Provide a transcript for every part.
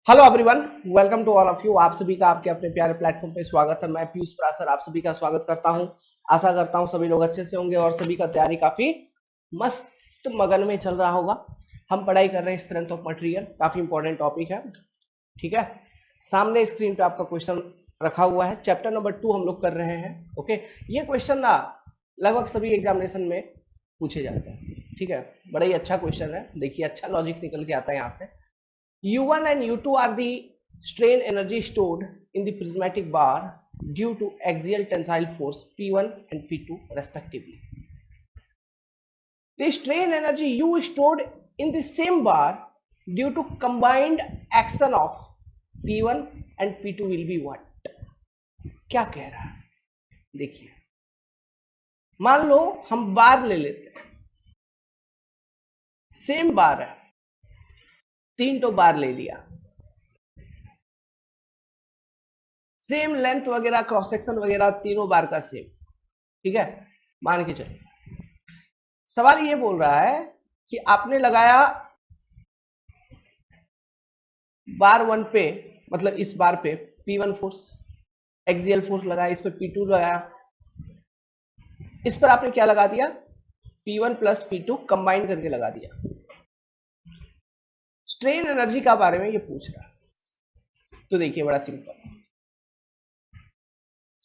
Hello everyone, welcome to all of you. आप सभी का आपके अपने प्यारे प्लेटफॉर्म पे स्वागत है। मैं पीयूष परासर आप सभी का स्वागत करता हूं। आशा करता हूं सभी लोग अच्छे से होंगे और सभी का तैयारी काफी मस्त मगन में चल रहा होगा। हम पढ़ाई कर रहे हैं स्ट्रेंथ ऑफ मटेरियल, काफी इंपॉर्टेंट टॉपिक है। ठीक है, सामने स्क्रीन पे आपका क्वेश्चन रखा हुआ है। चैप्टर नंबर 2 हम लोग कर रहे हैं। ओके, ये क्वेश्चन ना लगभग सभी एग्जामिनेशन में पूछे जाते हैं। ठीक है, बड़ा ही अच्छा क्वेश्चन है। देखिए, अच्छा लॉजिक निकल के आता है यहाँ से। U1 and U2 are the strain energy stored in the prismatic bar due to axial tensile force P1 and P2 respectively. The strain energy U stored in the same bar due to combined action of P1 and P2 will be what? क्या कह रहा है? देखिए, मान लो हम बार ले लेते हैं, सेम बार है, 3 तो बार ले लिया, सेम लेंथ वगैरह, क्रॉस सेक्शन वगैरह तीनों बार का सेम। ठीक है, मान के चलिए। सवाल ये बोल रहा है कि आपने लगाया बार 1 पे, मतलब इस बार पे P1 फोर्स, एक्सियल फोर्स लगाया, इस पे P2 लगाया, इस पर आपने क्या लगा दिया? P1 प्लस P2 कंबाइन करके लगा दिया। स्ट्रेन एनर्जी का बारे में ये पूछ रहा है। तो देखिए, बड़ा simple,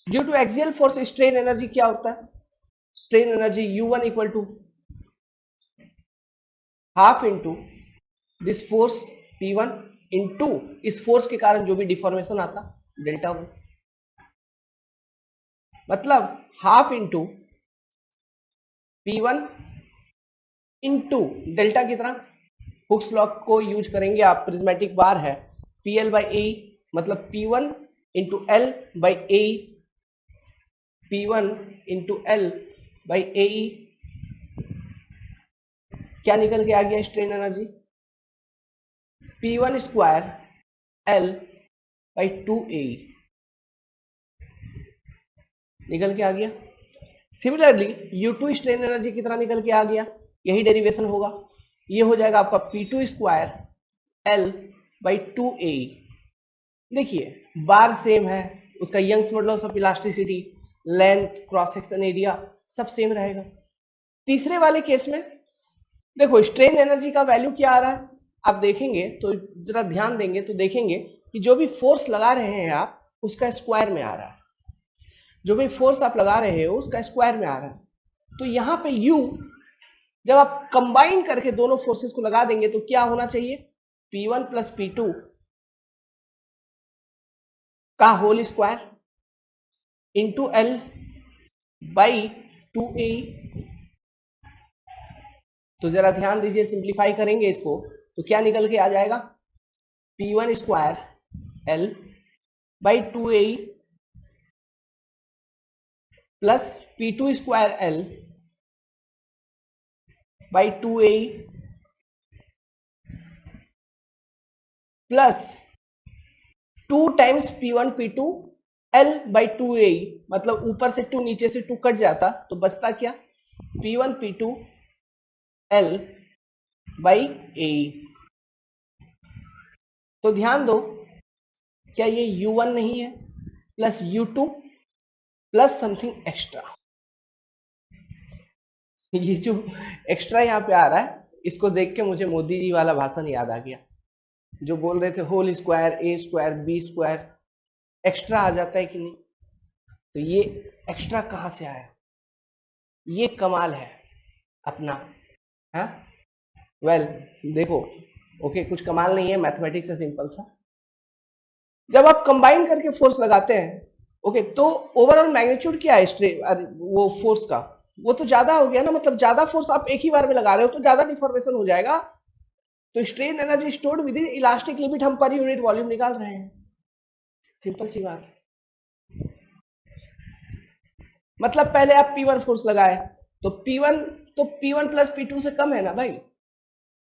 due to axial force strain energy क्या होता है? Strain energy U1 equal to half into this force P1 into इस फोर्स के कारण जो भी डिफॉर्मेशन आता डेल्टा 1, मतलब half into P1 into delta की तरह हुक्स लॉ को यूज करेंगे आप। प्रिज्मेटिक बार है, PL बाई ए, मतलब P1 into L by a, P1 into L by a. क्या निकल के आ गया strain energy? P1 square l by 2A निकल के आ गया। सिमिलरली U2 स्ट्रेन एनर्जी कितना निकल के आ गया? यही डेरिवेशन होगा, ये हो जाएगा आपका P2 square l by 2A। देखिए, बार सेम है, उसका Young's modulus of elasticity, length, cross section area सब सेम रहेगा। तीसरे वाले केस में देखो, स्ट्रेन एनर्जी का वैल्यू क्या आ रहा है आप देखेंगे तो, जरा ध्यान देंगे तो देखेंगे कि जो भी फोर्स लगा रहे हैं आप उसका स्क्वायर में आ रहा है। जो भी फोर्स आप लगा रहे हो उसका स्क्वायर में आ रहा है। तो यहां पे U जब आप कंबाइन करके दोनों फोर्सेस को लगा देंगे तो क्या होना चाहिए? P1 प्लस P2 का whole square into L by 2A। तो जरा ध्यान दीजिए, सिंप्लीफाई करेंगे इसको तो क्या निकल के आ जाएगा? P1 square l by 2A plus P2 square l by 2A plus 2 times P1 P2 L by 2A, मतलब ऊपर से 2 नीचे से 2 कट जाता तो बचता क्या? P1 P2 L by A। तो ध्यान दो, क्या ये U1 नहीं है plus U2 plus something extra? ये जो एक्स्ट्रा यहाँ पे आ रहा है, इसको देख के मुझे मोदी जी वाला भाषण याद आ गया, जो बोल रहे थे होल स्क्वायर, ए स्क्वायर, बी स्क्वायर, एक्स्ट्रा आ जाता है कि नहीं? तो ये एक्स्ट्रा कहां से आया? ये कमाल है अपना, है वेल। देखो, ओके, कुछ कमाल नहीं है, मैथमेटिक्स है सिंपल सा। जब आप कंबाइन करके फोर्स लगाते हैं, ओके, तो ओवरऑल मैग्नीट्यूड क्या है वो फोर्स का? वो तो ज्यादा हो गया ना, मतलब ज्यादा फोर्स आप एक ही बार में लगा रहे हो तो ज्यादा डिफॉर्मेशन हो जाएगा। तो strain energy stored with in elastic limit हम पर यूनिट वॉल्यूम निकाल रहे हैं। सिंपल सी बात है। मतलब पहले आप P1 फोर्स लगाए तो P1 प्लस P2 से कम है ना भाई।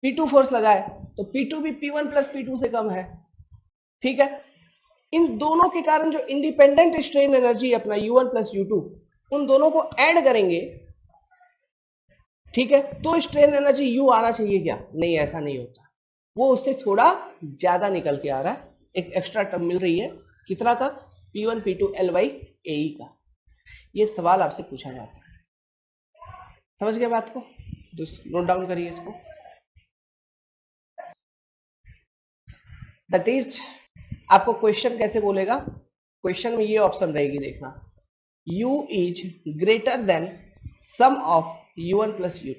P2 फोर्स लगाए तो P2 भी P1 प्लस P2 से कम है। ठीक है, इन दोनों के कारण जो इंडिपेंडेंट स्ट्रेन एनर्जी है अपना U1 प्लस U2, उन दोनों को ऐड करेंगे। ठीक है, तो स्ट्रेन एनर्जी U आना चाहिए क्या? नहीं, ऐसा नहीं होता। वो उससे थोड़ा ज्यादा निकल के आ रहा है, एक एक्स्ट्रा टर्म मिल रही है, कितना का, P1 P2 L by AE का। ये सवाल आपसे पूछा जाता है, समझ गए बात को? तो नोट डाउन करिए इसको। दैट इज, आपको क्वेश्चन कैसे बोलेगा, क्वेश्चन में ये ऑप्शन रहेगी, देखना, u is greater than sum of u1 plus u2,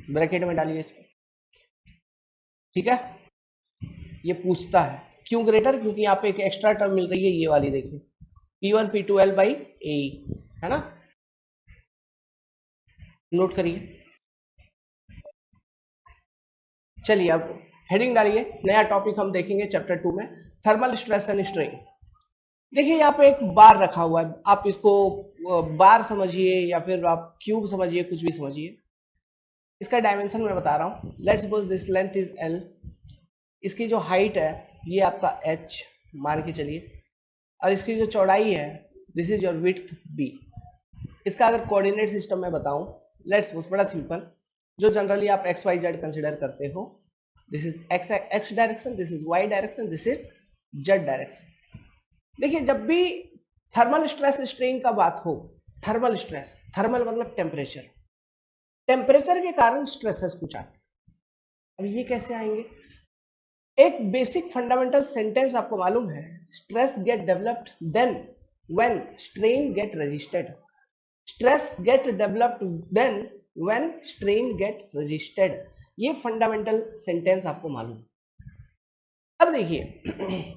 bracket में डालिए इसको, ठीक है। ये पूछता है क्यों ग्रेटर, क्योंकि यहाँ पे एक एक्स्ट्रा टर्म मिल रही है, ये वाली देखिए, P1 P2 L by AE, है ना, नोट करिए। चलिए अब हेडिंग डालिए, नया टॉपिक हम देखेंगे चैप्टर 2 में, थर्मल स्ट्रेस एंड स्ट्रेन। देखिए यहाँ पे एक बार रखा हुआ है, आप इसको बार समझिए या फिर आप क्यूब समझिए, कुछ भी समझिए। इसका डायमेंशन मैं बता रहा हूँ, let's suppose this length is L, इसकी जो हाइट है ये आपका H मान के चलिए, और इसकी जो चौड़ाई है this is your width B। इसका अगर कोऑर्डिनेट सिस्टम में बताऊं, लेट्स सपोज, बड़ा सिंपल, जो जनरली आप XYZ कंसिडर करते हो, this is x direction, this is y direction, this is z direction. देखिए जब भी थर्मल स्ट्रेस स्ट्रेन का बात हो, थर्मल स्ट्रेस, थर्मल मतलब टेम्परेचर, टेम्परेचर के कारण स्ट्रेसेस कुछ आते हैं। अब ये कैसे आएंगे, एक बेसिक फंडामेंटल सेंटेंस आपको मालूम है, stress get developed then when strain get registered, stress get developed then when strain get registered, ये फंडामेंटल सेंटेंस आपको मालूम। अब देखिए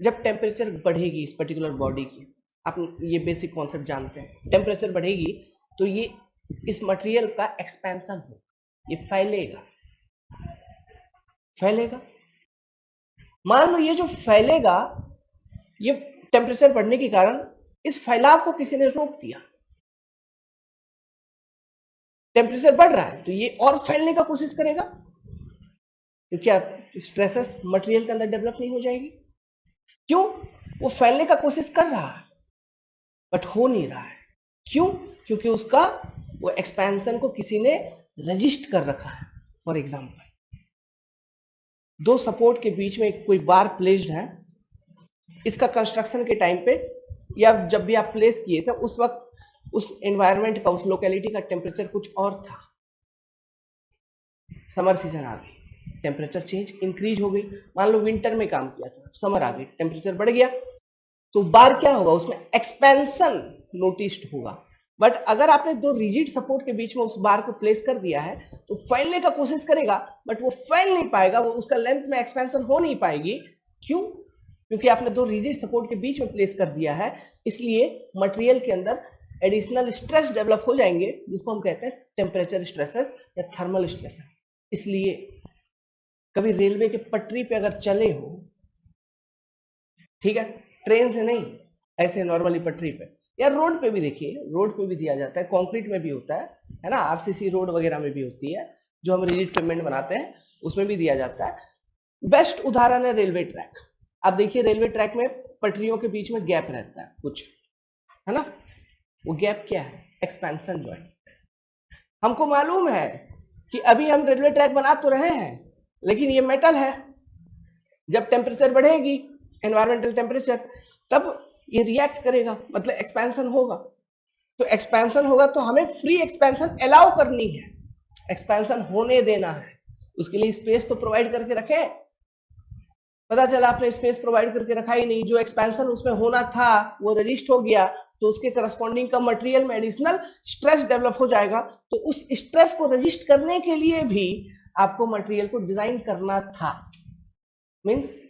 जब टेम्परेचर बढ़ेगी इस पर्टिकुलर बॉडी की, आप ये बेसिक कॉन्सेप्ट जानते हैं, टेम्परेचर बढ़ेगी तो ये इस मटेरियल का एक्सपेंशन हो, ये फैलेगा, फैलेगा। मान लो ये जो फैलेगा, ये टेम्परेचर बढ़ने के कारण इस फैलाव को किसी ने रोक दिया, टेम्परेचर बढ़ रहा है तो ये और फैलने का कोशिश करेगा, तो क्या स्ट्रेसेस मटेरियल के अंदर डेवलप नहीं हो जाएगी? क्यों? वो फैलने का कोशिश कर रहा है बट हो नहीं रहा है, क्यों? क्योंकि उसका वो एक्सपेंशन को किसी ने रजिस्ट कर रखा है। फॉर एग्जांपल, दो सपोर्ट के बीच में कोई बार प्लेस्ड है, इसका कंस्ट्रक्शन के टाइम पे या जब भी आप प्लेस किए थे उस वक्त उस एनवायरनमेंट का, उस लोकेलिटी का टेम्परेचर कुछ और था, समर सीजन आ गई, टेम्परेचर चेंज इंक्रीज हो गई, मान लो विंटर में काम किया था, समर आ गई, टेम्परेचर बढ़ गया, तो बार क्या होगा, उसमें एक्सपेंशन नोटिस्ड होगा। बट अगर आपने दो रिजिड सपोर्ट के बीच में उस बार को प्लेस कर दिया है तो फैलने का कोशिश करेगा बट वो फैल नहीं पाएगा, वो उसका लेंथ में एक्सपेंशन हो नहीं पाएगी। क्यों? क्योंकि आपने दो रिजिड सपोर्ट के बीच में प्लेस कर दिया है, इसलिए मटेरियल के अंदर एडिशनल स्ट्रेस डेवलप हो जाएंगे, जिसको हम कहते हैं टेम्परेचर स्ट्रेसेस या थर्मल स्ट्रेसेस। इसलिए कभी रेलवे के पटरी पे अगर चले हो, ठीक है, ट्रेन से नहीं, ऐसे नॉर्मली पटरी पे या रोड पे भी, देखिए रोड पे भी दिया जाता है, कंक्रीट में भी होता है ना, आरसीसी रोड वगैरह में भी होती है, जो हम रिजिड पेमेंट बनाते हैं उसमें भी दिया जाता है। बेस्ट उदाहरण है रेलवे ट्रैक। आप देखिए रेलवे ट्रैक में पटरियों के बीच में गैप रहता है कुछ, है ना, वो गैप क्या है, एक्सपेंशन जॉइंट। हमको मालूम है कि अभी हम रेलवे ट्रैक बना तो रहे हैं लेकिन ये मेटल है, जब टेम्परेचर बढ़ेगी, एनवायरमेंटल टेम्परेचर, तब ये रिएक्ट करेगा, मतलब एक्सपेंशन होगा। तो एक्सपेंशन होगा तो हमें फ्री एक्सपेंशन अलाउ करनी है, एक्सपेंशन होने देना है, उसके लिए स्पेस तो प्रोवाइड करके रखे। पता चला आपने स्पेस प्रोवाइड करके रखा ही नहीं, जो एक्सपेंशन उसमें होना था वो रजिस्ट हो गया, तो उसके करस्पॉन्डिंग का मटेरियल में एडिशनल स्ट्रेस डेवलप हो जाएगा। तो उस स्ट्रेस को रजिस्ट करने के लिए भी आपको मटेरियल को डिजाइन करना था, मींस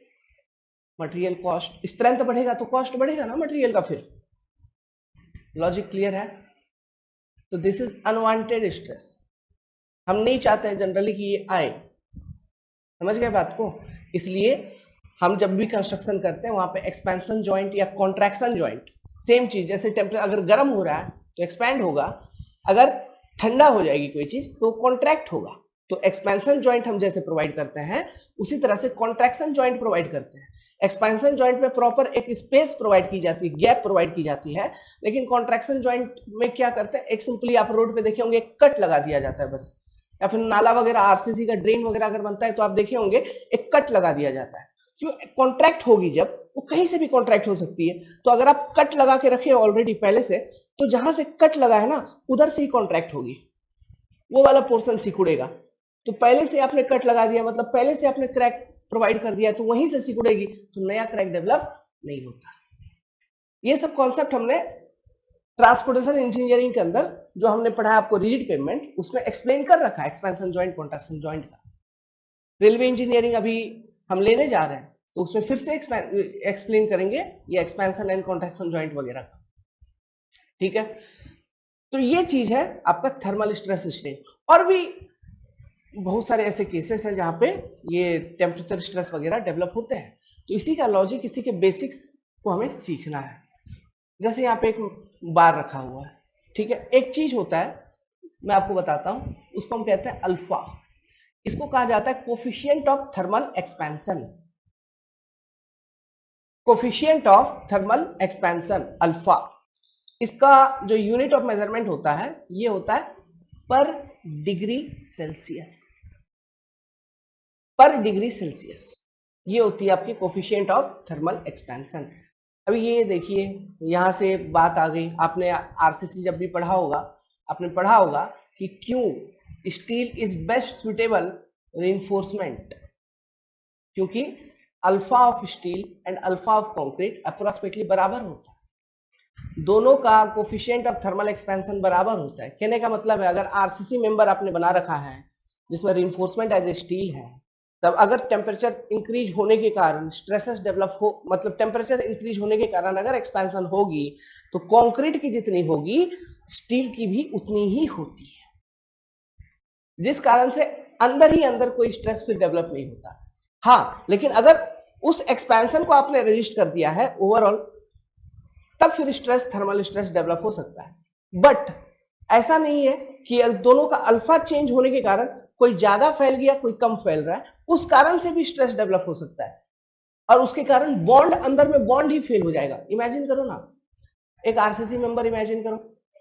मटेरियल कॉस्ट, स्ट्रेंथ बढ़ेगा तो कॉस्ट बढ़ेगा ना मटेरियल का। फिर लॉजिक क्लियर है? तो दिस इज अनवांटेड स्ट्रेस, हम नहीं चाहते हैं जनरली कि ये आए, समझ गए बात को। इसलिए हम जब भी कंस्ट्रक्शन करते हैं वहां पे एक्सपेंशन जॉइंट या कॉन्ट्रैक्शन जॉइंट, सेम चीज, जैसे टेम्परेचर अगर गर्म हो रहा है तो एक्सपैंड होगा, अगर ठंडा हो जाएगी कोई चीज तो कॉन्ट्रैक्ट होगा। तो एक्सपेंशन जॉइंट हम जैसे प्रोवाइड करते हैं उसी तरह से कॉन्ट्रैक्शन जॉइंट प्रोवाइड करते हैं। एक्सपेंशन जॉइंट में प्रॉपर एक स्पेस प्रोवाइड की जाती है, गैप प्रोवाइड की जाती है, लेकिन कॉन्ट्रैक्शन जॉइंट में क्या करते हैं, एक सिंपली आप रोड पे देखे होंगे एक कट लगा दिया जाता है बस, या फिर नाला वगैरह आरसीसी का ड्रेन वगैरह अगर बनता है तो आप देखे होंगे एक कट लगा दिया जाता है। क्यों? कॉन्ट्रैक्ट होगी जब, वो कहीं से भी कॉन्ट्रैक्ट हो सकती है, तो अगर आप कट लगा के रखे ऑलरेडी पहले से, तो जहां से कट लगा है ना उधर से ही कॉन्ट्रैक्ट होगी, वो वाला पोर्शन सिकुड़ेगा। तो पहले से आपने कट लगा दिया मतलब पहले से आपने क्रैक प्रोवाइड कर दिया, तो वहीं से सिकुड़ेगी, तो नया क्रैक डेवलप नहीं होता। ये सब कॉन्सेप्ट हमने ट्रांसपोर्टेशन इंजीनियरिंग के अंदर जो हमने पढ़ा है आपको रिजिड पेवमेंट, उसमें एक्सप्लेन कर रखा है एक्सपेंशन जॉइंट कॉन्ट्रैक्शन जॉइंट का। रेलवे इंजीनियरिंग अभी हम लेने जा रहे हैं तो उसमें फिर से एक्सप्लेन करेंगे ये एक्सपेंशन एंड कॉन्ट्रैक्शन जॉइंट वगैरह का, ठीक है। तो ये चीज है आपका थर्मल स्ट्रेस स्ट्रेन। और भी बहुत सारे ऐसे केसेस हैं जहां पे ये टेम्परेचर स्ट्रेस वगैरह डेवलप होते हैं, तो इसी का लॉजिक, इसी के बेसिक्स को हमें सीखना है। जैसे यहाँ पे एक बार रखा हुआ है, ठीक है, एक चीज होता है मैं आपको बताता हूं, उसको हम कहते हैं अल्फा। इसको कहा जाता है coefficient of thermal expansion, coefficient of thermal expansion alpha. इसका जो यूनिट ऑफ मेजरमेंट होता है ये होता है पर डिग्री सेल्सियस, पर डिग्री सेल्सियस ये होती है आपकी कोफिशिएंट ऑफ थर्मल एक्सपेंशन। अभी ये देखिए यहां से बात आ गई, आपने आरसीसी जब भी पढ़ा होगा आपने पढ़ा होगा कि क्यों steel is best suitable reinforcement, क्योंकि alpha of steel and alpha of concrete approximately बराबर होता है, दोनों का कोफिशिएंट ऑफ थर्मल एक्सपेंशन बराबर होता है। कहने का मतलब है अगर आरसीसी मेंबर आपने बना रखा है जिसमें रीइंफोर्समेंट एज ए स्टील है, तब अगर टेम्परेचर इंक्रीज होने के कारण स्ट्रेसेस डेवलप हो, मतलब टेम्परेचर इंक्रीज होने के कारण अगर एक्सपेंशन होगी तो कंक्रीट की जितनी होगी स्टील की भी उतनी ही होती है, जिस कारण से अंदर ही अंदर कोई स्ट्रेस फिर डेवलप नहीं होता। हाँ, लेकिन अगर उस एक्सपेंशन को आपने रजिस्ट कर दिया है ओवरऑल, तब फिर स्ट्रेस, थर्मल स्ट्रेस डेवलप हो सकता है। बट ऐसा नहीं है कि दोनों का अल्फा चेंज होने के कारण कोई ज्यादा फैल गया कोई कम फैल रहा है, उस कारण से भी स्ट्रेस डेवलप हो सकता है, और उसके कारण बॉन्ड, अंदर में बॉन्ड ही फेल हो जाएगा। इमेजिन करो ना, एक आरसीसी मेंबर इमेजिन करो,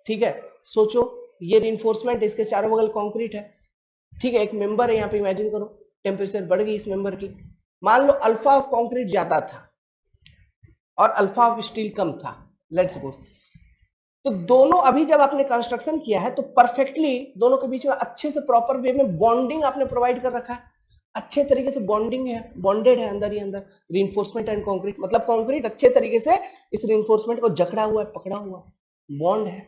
ठीक है, सोचो ये रिइंफोर्समेंट, इसके चारों बगल कंक्रीट है, ठीक है, एक मेंबर है यहाँ पे, इमेजिन करो टेम्परेचर बढ़ गई इस मेंबर की, मान लो अल्फा ऑफ कंक्रीट ज्यादा था और अल्फा ऑफ स्टील कम था, लेट्स सपोज, तो दोनों अभी जब आपने कंस्ट्रक्शन किया है तो परफेक्टली दोनों के बीच में अच्छे से प्रॉपर वे में बॉन्डिंग आपने प्रोवाइड कर रखा है, अच्छे तरीके से बॉन्डिंग है, बॉन्डेड है अंदर ही अंदर, रीइंफोर्समेंट एंड कंक्रीट, मतलब कंक्रीट अच्छे तरीके से इस रीइंफोर्समेंट को जकड़ा हुआ है, पकड़ा हुआ है, बॉन्ड है।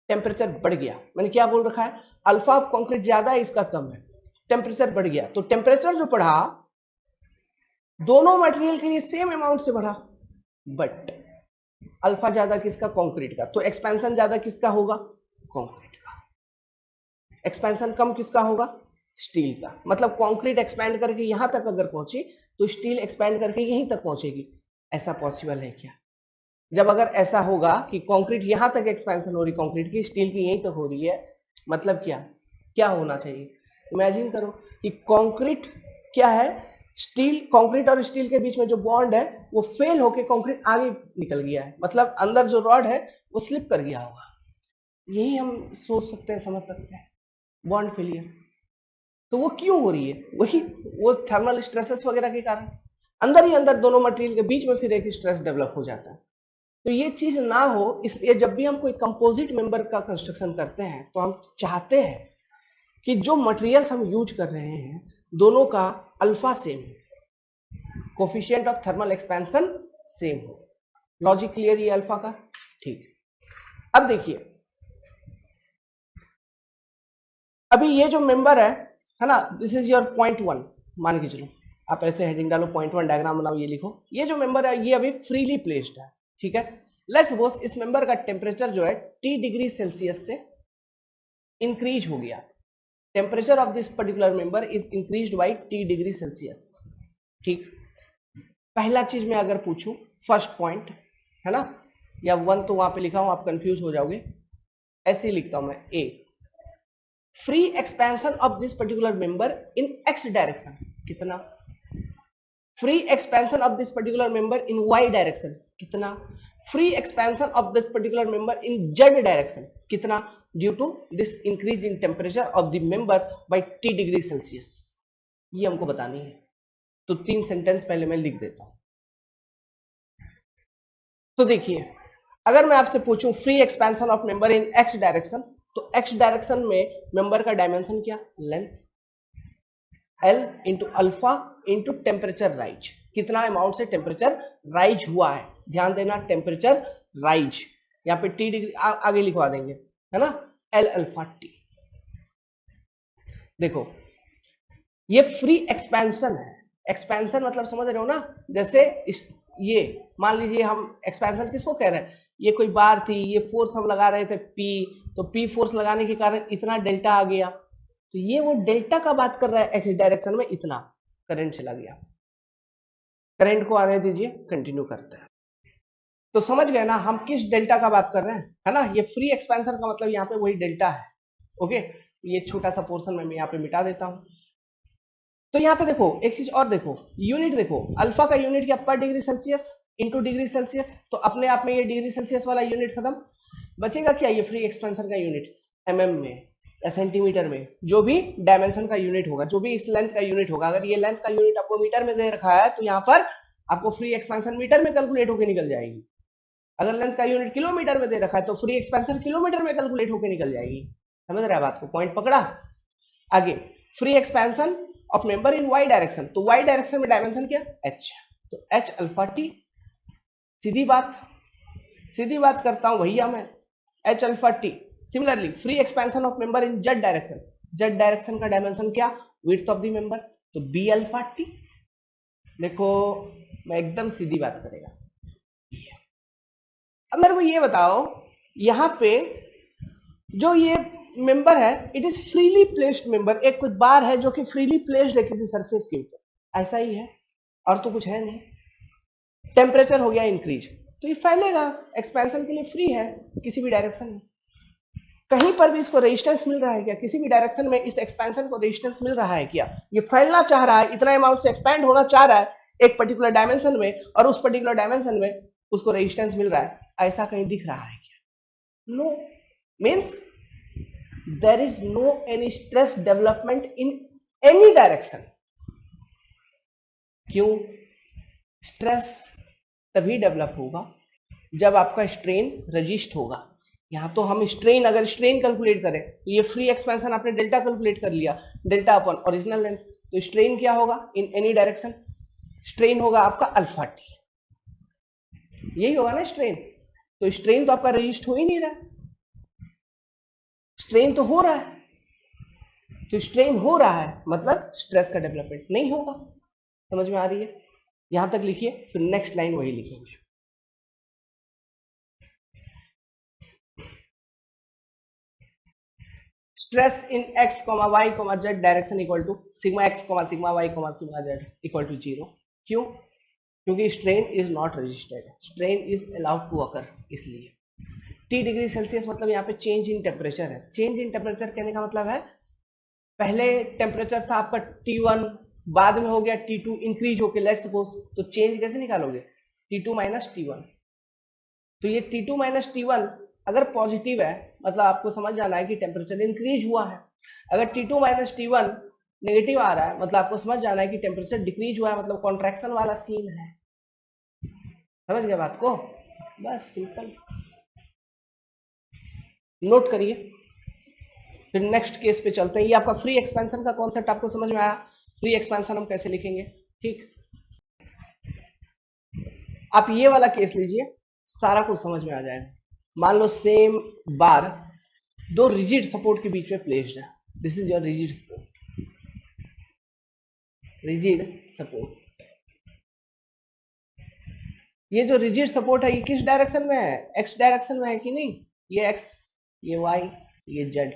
टेम्परेचर बढ़ गया, मैंने क्या बोल रखा है, अल्फा ऑफ कंक्रीट ज्यादा है इसका कम है, टेम्परेचर बढ़ गया, तो टेम्परेचर जो बढ़ा दोनों मटेरियल के लिए सेम अमाउंट से बढ़ा, बट अल्फा ज्यादा किसका, कंक्रीट का, तो एक्सपेंशन ज्यादा किसका होगा, कंक्रीट का, एक्सपेंशन कम किसका होगा, स्टील का। मतलब कंक्रीट एक्सपैंड करके यहां तक अगर पहुंची तो स्टील एक्सपैंड करके यहीं तक पहुंचेगी, ऐसा पॉसिबल है क्या? जब अगर ऐसा होगा कि कंक्रीट यहां तक एक्सपेंशन हो रही कंक्रीट की, स्टील की यहीं तक हो रही है, मतलब क्या क्या होना चाहिए, इमेजिन करो कि कंक्रीट क्या है, स्टील, कंक्रीट और स्टील के बीच में जो बॉन्ड है वो फेल होके कंक्रीट आगे निकल गया है, मतलब अंदर जो रॉड है वो स्लिप कर गया होगा, यही हम सोच सकते हैं, समझ सकते हैं, बॉन्ड फेलियर। तो वो क्यों हो रही है, वही वो थर्मल स्ट्रेसेस वगैरह के कारण अंदर ही अंदर दोनों मटेरियल के बीच में फिर एक स्ट्रेस डेवलप हो जाता है। तो ये चीज ना हो इसलिए जब भी हम कोई कंपोजिट मेंबर का कंस्ट्रक्शन करते हैं तो हम चाहते हैं कि जो मटेरियल्स हम यूज कर रहे हैं दोनों का अल्फा सेम हो, coefficient of thermal expansion same हो। लॉजिक क्लियर ये अल्फा का, ठीक। अब देखिए अभी ये जो मेंबर है ना, दिस इज योर पॉइंट 1, मान के चलो आप ऐसे हेडिंग डालो, पॉइंट 1 डायग्राम बनाओ, ये लिखो, ये जो मेंबर है ये अभी फ्रीली प्लेस्ड है, ठीक है। लेट्स सपोज इस मेंबर का टेम्परेचर जो है T डिग्री सेल्सियस से इंक्रीज हो गया, temperature of this particular member is increased by T degree Celsius, ठीक। पहला चीज मैं अगर पूछूं, फर्स्ट पॉइंट है ना, या 1 तो वहां पे लिखा हूं आप कंफ्यूज हो जाओगे, ऐसे ही लिखता हूं मैं, a free expansion of this particular member in x direction कितना, free expansion of this particular member in Y direction कितना, free expansion of this particular member in Z direction कितना, due to this increase in temperature of the member by T degree celsius. ये हमको बतानी है, तो 3 sentence पहले मैं लिख देता हूं। तो देखिए, अगर मैं आपसे पूछूं free expansion of member in x direction, तो एक्स डायरेक्शन में मेंबर का डायमेंशन क्या, length, L into alpha into temperature rise, कितना अमाउंट से टेम्परेचर राइज हुआ है, ध्यान देना टेम्परेचर राइज, यहाँ पे T डिग्री आगे लिखवा देंगे, है ना, L अल्फा T। देखो ये फ्री एक्सपेंशन है, एक्सपेंशन मतलब समझ रहे हो ना, जैसे ये मान लीजिए हम एक्सपेंशन किसको कह रहे हैं, ये कोई बार थी, ये फोर्स हम लगा रहे थे P, तो P फोर्स लगाने के कारण इतना डेल्टा आ गया, तो ये वो डेल्टा का बात कर रहा है, एक्स डायरेक्शन में इतना करंट चला गया। करंट को आने दीजिए, कंटिन्यू करते हैं। तो समझ गए ना हम किस डेल्टा का बात कर रहे हैं, है ना, ये फ्री एक्सपेंशन का मतलब यहाँ पे वही डेल्टा है। ओके, ये छोटा सा पोर्शन मैं यहाँ पे मिटा देता हूँ। तो यहाँ पे देखो एक चीज और देखो, यूनिट देखो, अल्फा का यूनिट क्या, पर degree Celsius into degree Celsius, तो अपने आप में ये डिग्री सेल्सियस वाला यूनिट खत्म, बचेगा क्या, ये फ्री एक्सपेंशन का यूनिट mm में या सेंटीमीटर में, जो भी डायमेंशन का यूनिट होगा, जो भी इस लेंथ का यूनिट होगा, अगर ये लेंथ का यूनिट आपको मीटर में दे रखा है तो यहाँ पर आपको फ्री एक्सपेंशन मीटर में कैलकुलेट होकर निकल जाएगी। अगर लेंथ का यूनिट किलोमीटर में दे रखा है तो फ्री एक्सपेंशन किलोमीटर में कैलकुलेट होकर निकल जाएगी। समझ रहे हैं बात को, पॉइंट पकड़ा। आगे free expansion of member in Y direction, तो वाई डायरेक्शन में डायमेंशन क्या, h, तो h अल्फा टी, सीधी बात करता हूं भैया मैं, h alpha T. Similarly free expansion of member in Z direction, Z direction का डायमेंशन क्या, विड्थ ऑफ द मेंबर, तो b अल्फा टी। देखो मैं एकदम सीधी बात करेगा। अब मेरे को ये बताओ, यहां पे जो ये मेंबर है it is freely placed member, एक कुछ बार है जो कि फ्रीली प्लेस्ड है किसी सरफेस के ऊपर, ऐसा ही है और तो कुछ है नहीं। टेम्परेचर हो गया इंक्रीज, तो ये फैलेगा, एक्सपेंशन के लिए फ्री है किसी भी डायरेक्शन में। कहीं पर भी इसको रेजिस्टेंस मिल रहा है क्या, किसी भी डायरेक्शन में इस एक्सपेंशन को रेजिस्टेंस मिल रहा है क्या, ये फैलना चाह रहा है, इतना अमाउंट से एक्सपैंड होना चाह रहा है एक पर्टिकुलर डायमेंशन में, और उस पर्टिकुलर डायमेंशन में उसको रेजिस्टेंस मिल रहा है, ऐसा कहीं दिख रहा है क्या, no, means there is no any stress development in any direction। क्यों, स्ट्रेस तभी डेवलप होगा जब आपका स्ट्रेन रजिस्ट होगा। यहां तो हम स्ट्रेन, अगर स्ट्रेन कैलकुलेट करें तो ये फ्री एक्सपेंशन आपने डेल्टा कैलकुलेट कर लिया, डेल्टा अपॉन ओरिजिनल लेंथ, तो स्ट्रेन क्या होगा इन एनी डायरेक्शन, स्ट्रेन होगा आपका अल्फा टी, यही होगा ना स्ट्रेन, तो स्ट्रेन तो आपका रजिस्ट हो ही नहीं रहा, स्ट्रेन तो हो रहा है, तो स्ट्रेन हो रहा है मतलब स्ट्रेस का डेवलपमेंट नहीं होगा। समझ में आ रही है, यहां तक लिखिए, फिर नेक्स्ट लाइन वही लिखेंगे। Stress in x, y, z direction equal to sigma x, sigma y, sigma z equal to 0। क्यों, क्योंकि strain is not registered, strain is allowed to occur, इसलिए T डिग्री सेल्सियस मतलब यहाँ पे चेंज इन टेम्परेचर है। Change in temperature कहने का मतलब है पहले टेम्परेचर था आपका T1, बाद में हो गया T2 इंक्रीज होके, लेट्स सपोज, तो चेंज कैसे निकालोगे, T2 माइनस T1, तो ये T2 माइनस T1 अगर पॉजिटिव है मतलब आपको समझ जाना है कि टेम्परेचर इंक्रीज हुआ है, अगर T2 माइनस T1 नेगेटिव आ रहा है मतलब आपको समझ जाना है कि टेम्परेचर डिक्रीज हुआ है, मतलब कॉन्ट्रैक्शन वाला सीन है। समझ गए बात को, बस सिंपल, नोट करिए। फिर नेक्स्ट केस पे चलते हैं। ये आपका फ्री एक्सपेंशन का कॉन्सेप्ट आपको समझ में आया, फ्री एक्सपेंशन हम कैसे लिखेंगे, ठीक। आप ये वाला केस लीजिए, सारा कुछ समझ में आ जाएगा। मान लो सेम बार दो रिजिड सपोर्ट के बीच में प्लेस्ड है, this is your rigid support, rigid support. ये जो रिजिड सपोर्ट है ये किस डायरेक्शन में है, एक्स डायरेक्शन में है कि नहीं, ये एक्स, ये वाई, ये जेड।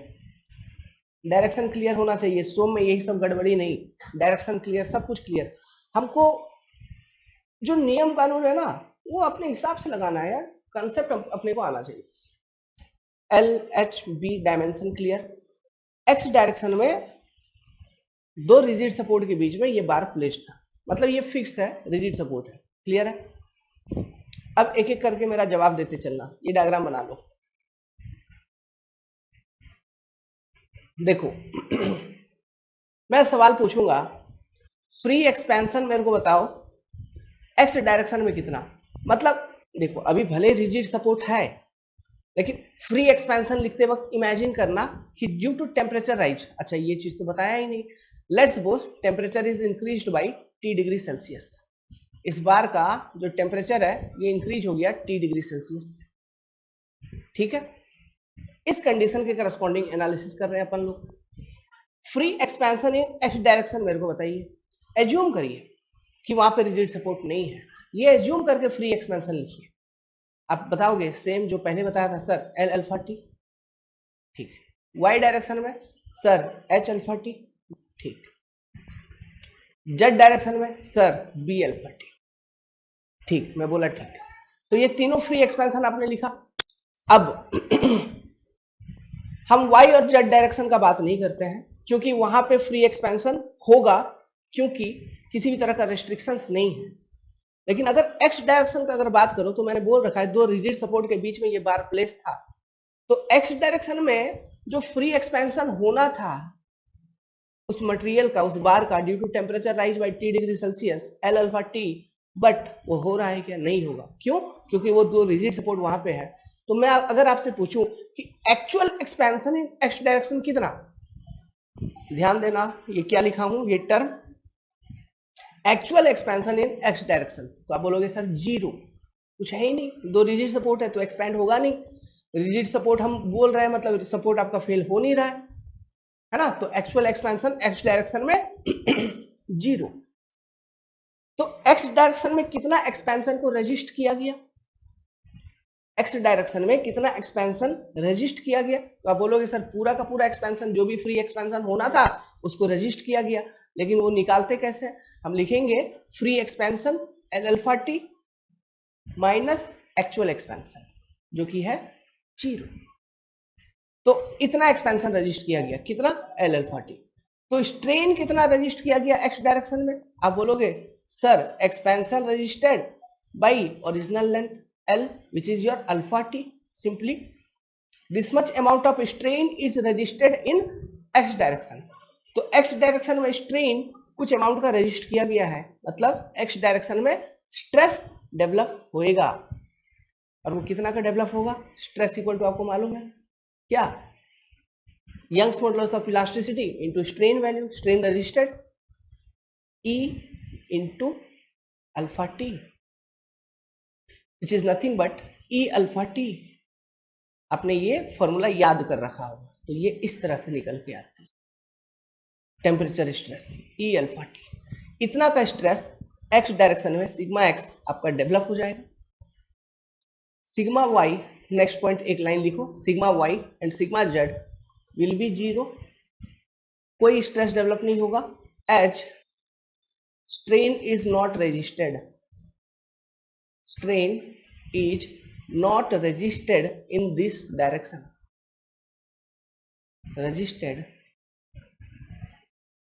डायरेक्शन क्लियर होना चाहिए, सोम में यही सब गड़बड़ी नहीं, डायरेक्शन क्लियर, सब कुछ क्लियर। हमको जो नियम कानून है ना वो अपने हिसाब से लगाना है यार, कंसेप्ट अपने को आना चाहिए। L H B dimension clear, X direction में दो रिजिड सपोर्ट के बीच में ये बार प्लेस्ड था, मतलब ये फिक्स है, रिजिड सपोर्ट है। क्लियर है? अब एक एक करके मेरा जवाब देते चलना। ये डायग्राम बना लो। देखो मैं सवाल पूछूंगा, फ्री एक्सपेंशन मेरे को बताओ एक्स डायरेक्शन में कितना। मतलब देखो अभी भले रिजिड सपोर्ट है, लेकिन फ्री एक्सपेंशन लिखते वक्त इमेजिन करना कि ड्यू टू टेम्परेचर राइज, अच्छा ये चीज तो बताया ही नहीं। Let's suppose temperature is increased by T degree Celsius. इस बार का जो टेम्परेचर है ये इंक्रीज हो गया T डिग्री सेल्सियस। ठीक है, इस कंडीशन के करस्पॉन्डिंग एनालिसिस कर रहे हैं अपन लोग। Free expansion in x direction मेरे को बताइए। एज्यूम करिए कि वहां पे रिजिड सपोर्ट नहीं है, ये एज्यूम करके फ्री एक्सपेंशन लिखिए। आप बताओगे सेम जो पहले बताया था सर, एल अल्फा टी। ठीक। वाई डायरेक्शन में सर एच अल्फा टी। ठीक। जेड डायरेक्शन में सर बी अल्फा टी। ठीक, मैं बोला ठीक। तो ये तीनों फ्री एक्सपेंशन आपने लिखा। अब हम वाई और जेड डायरेक्शन का बात नहीं करते हैं, क्योंकि वहां पे फ्री एक्सपेंशन होगा, क्योंकि किसी भी तरह का रेस्ट्रिक्शंस नहीं है। लेकिन अगर एक्स डायरेक्शन का अगर बात करो तो मैंने बोल रखा है दो रिजिड सपोर्ट के बीच में ये बार प्लेस था, तो एक्स डायरेक्शन में जो फ्री एक्सपेंशन होना था उस मटेरियल का, उस बार का, due to temperature rise by T degree Celsius L alpha T, but वो हो रहा है क्या? नहीं होगा। क्यों? क्योंकि वो दो रिजिड सपोर्ट वहां पे है। तो मैं अगर आपसे पूछूं कि actual expansion in x direction कितना, ध्यान देना ये क्या लिखा हूं, ये term actual expansion in x direction, तो आप बोलोगे सर जीरो, कुछ है ही नहीं, दो रिजिड सपोर्ट है तो एक्सपेंड होगा नहीं। रिजिड सपोर्ट हम बोल रहे हैं, मतलब सपोर्ट आपका फेल हो नहीं रहा है ना, तो एक्चुअल एक्सपेंशन एक्स डायरेक्शन में जीरो। तो एक्स डायरेक्शन में कितना एक्सपेंशन को रजिस्ट किया गया, एक्स डायरेक्शन में कितना एक्सपेंशन रजिस्ट किया गया, तो आप बोलोगे सर पूरा का पूरा एक्सपेंशन, जो भी फ्री एक्सपेंशन होना था उसको रजिस्ट किया गया। लेकिन वो निकालते कैसे? हम लिखेंगे free expansion L alpha T minus actual expansion, जो कि है जीरो। तो इतना एक्सपेंशन रजिस्ट किया गया, कितना? L alpha T. तो स्ट्रेन कितना रजिस्ट किया गया एक्स डायरेक्शन में? आप बोलोगे sir expansion registered bye original length L, which is your alpha t. Simply this much amount of strain is registered in x direction. तो x डायरेक्शन में strain कुछ अमाउंट का रजिस्टर किया गया है, मतलब x डायरेक्शन में स्ट्रेस डेवलप होएगा। और वो कितना का डेवलप होगा? स्ट्रेस इक्वल टू आपको मालूम है क्या? Young's modulus of elasticity into strain value, strain registered E into alpha T, which is nothing but E alpha T. आपने ये फॉर्मूला याद कर रखा होगा, तो ये इस तरह से निकल के आती है। Temperature stress E alpha T, इतना का स्ट्रेस एक्स डायरेक्शन में सिग्मा एक्स आपका डेवलप हो जाएगा। सिग्मा वाई, नेक्स्ट पॉइंट एक लाइन लिखो, sigma Y and sigma Z will be zero, कोई स्ट्रेस डेवलप नहीं होगा। H strain is not registered, strain is not registered in this direction, registered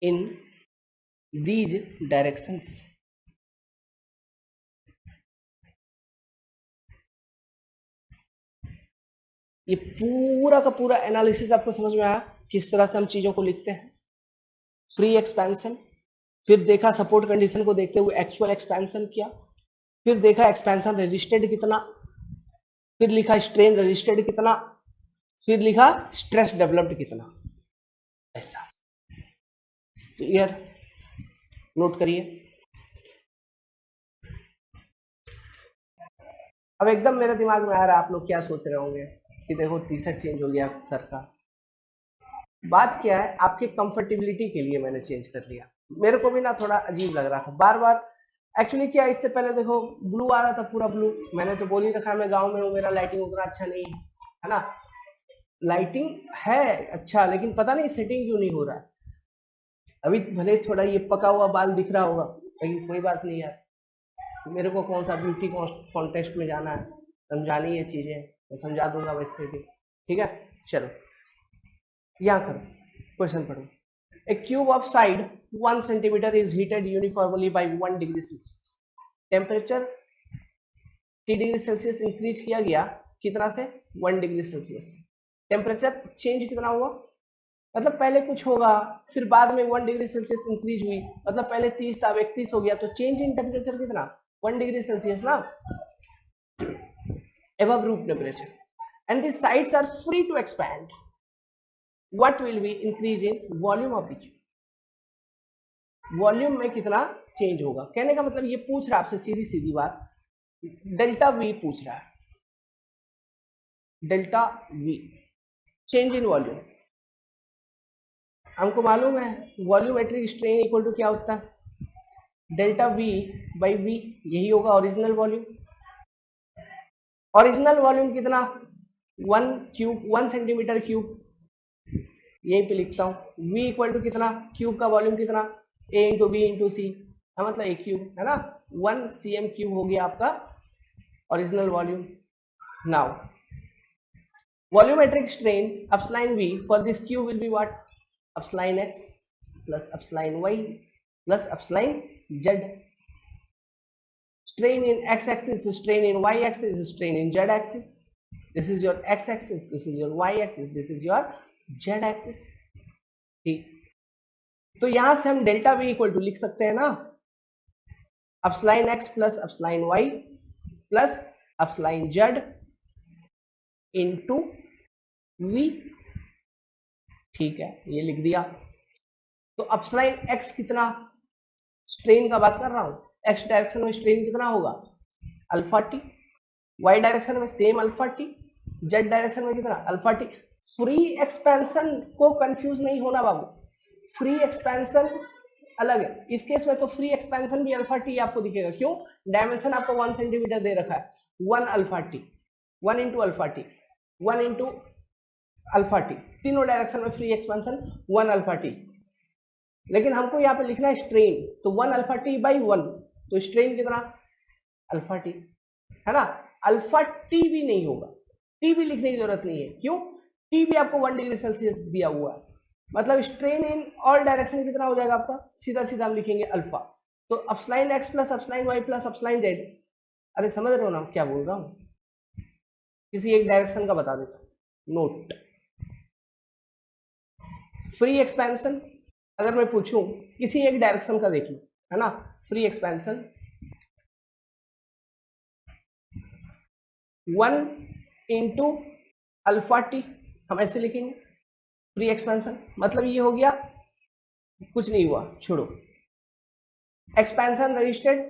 in these directions। ये पूरा का पूरा analysis आपको समझ में आया किस तरह से हम चीजों को लिखते हैं। फ्री एक्सपेंशन, फिर देखा सपोर्ट कंडीशन को देखते हुए एक्चुअल एक्सपेंशन किया, फिर देखा एक्सपेंशन रजिस्टर्ड कितना, फिर लिखा स्ट्रेन रजिस्टर्ड कितना, फिर लिखा स्ट्रेस डेवलप्ड कितना। ऐसा क्लियर? नोट करिए। अब एकदम मेरे दिमाग में आ रहा है, आप लोग क्या सोच रहे होंगे कि देखो टी शर्ट चेंज हो गया सर का। बात क्या है, आपके कंफर्टेबिलिटी के लिए मैंने चेंज कर लिया। मेरे को भी ना थोड़ा अजीब लग रहा था बार बार। एक्चुअली क्या, इससे पहले देखो ब्लू आ रहा था, पूरा ब्लू। मैंने तो बोल ही रखा, मैं गांव में हूँ, मेरा लाइटिंग उतना अच्छा नहीं है ना। लाइटिंग है अच्छा, लेकिन पता नहीं सेटिंग क्यों नहीं हो रहा है। अभी भले थोड़ा ये पका हुआ बाल दिख रहा होगा, लेकिन कोई बात नहीं यार, मेरे को कौन सा ब्यूटी कॉन्टेस्ट में जाना है, समझानी है चीजें, मैं समझा दूंगा वैसे भी। ठीक है, चलो यहाँ करो। क्वेश्चन पढ़ो। A cube of side 1 centimeter is heated uniformly by 1 degree Celsius. Temperature T degree Celsius increase किया गया कितना से 1 डिग्री सेल्सियस। टेम्परेचर चेंज कितना हुआ, मतलब पहले कुछ होगा फिर बाद में 1 डिग्री सेल्सियस इंक्रीज हुई, मतलब पहले 30 था 31 हो गया, तो चेंज इन टेम्परेचर कितना 1 डिग्री सेल्सियस ना, above room temperature, and the sides are free to expand. What will be increase in volume of the cube? Volume में कितना चेंज होगा, कहने का मतलब ये पूछ रहा है आपसे सीधी सीधी बात, डेल्टा वी पूछ रहा है, delta we change in volume. हमको मालूम है वॉल्यूमेट्रिक स्ट्रेन इक्वल टू क्या होता है, डेल्टा वी बाई वी, यही होगा ओरिजिनल वॉल्यूम। ओरिजिनल वॉल्यूम कितना 1 क्यूब 1 सेंटीमीटर क्यूब, यहीं पे लिखता हूँ। v इक्वल टू कितना, क्यूब का वॉल्यूम कितना a इंटू बी इंटू सी, मतलब a क्यूब है ना, 1 cm क्यूब हो गया आपका original volume. Now volumetric strain epsilon v for this cube will be what, epsilon x plus epsilon y plus epsilon z। strain in x axis, strain in y axis, strain in z axis. This is your x axis, this is your y axis, this is your z axis। ठीक, तो यहां से हम delta we equal to लिख सकते हैं ना, epsilon x plus epsilon y plus epsilon z into V. ठीक है, ये लिख दिया। तो अपस्लाइन x कितना, स्ट्रेन का बात कर रहा हूं, x डायरेक्शन में स्ट्रेन कितना होगा अल्फा टी, y डायरेक्शन में same alpha T, z direction में कितना अल्फा टी। फ्री एक्सपेंशन को कंफ्यूज नहीं होना बाबू, फ्री एक्सपेंशन अलग है, इस केस में तो फ्री एक्सपेंशन भी अल्फा टी आपको दिखेगा, क्यों, डायमेंशन आपको 1 सेंटीमीटर दे रखा है, 1 alpha T, 1 into alpha T, 1 into alpha T, तीनों डायरेक्शन में फ्री एक्सपेंशन 1 अल्फा टी। लेकिन हमको यहाँ पे लिखना है स्ट्रेन, तो 1 अल्फा टी बाई 1, तो स्ट्रेन कितना अल्फा टी है ना, अल्फा टी भी नहीं होगा, टी भी लिखने की जरूरत नहीं है, क्यों, टी भी आपको 1 डिग्री सेल्सियस दिया हुआ है, मतलब स्ट्रेन इन ऑल डायरेक्शन कितना हो जाएगा आपका, सीधा सीधा हम लिखेंगे अल्फा। तो epsilon x plus epsilon y plus epsilon z, अरे समझ रहे हो ना क्या बोल रहा हूं, किसी एक डायरेक्शन का बता देता हूं, नोट। फ्री एक्सपेंशन अगर मैं पूछूं किसी एक डायरेक्शन का देख लो, है ना, free expansion 1 into alpha T, हम ऐसे लिखेंगे फ्री एक्सपेंशन, मतलब ये हो गया कुछ नहीं हुआ, छोड़ो, एक्सपेंशन रजिस्टर्ड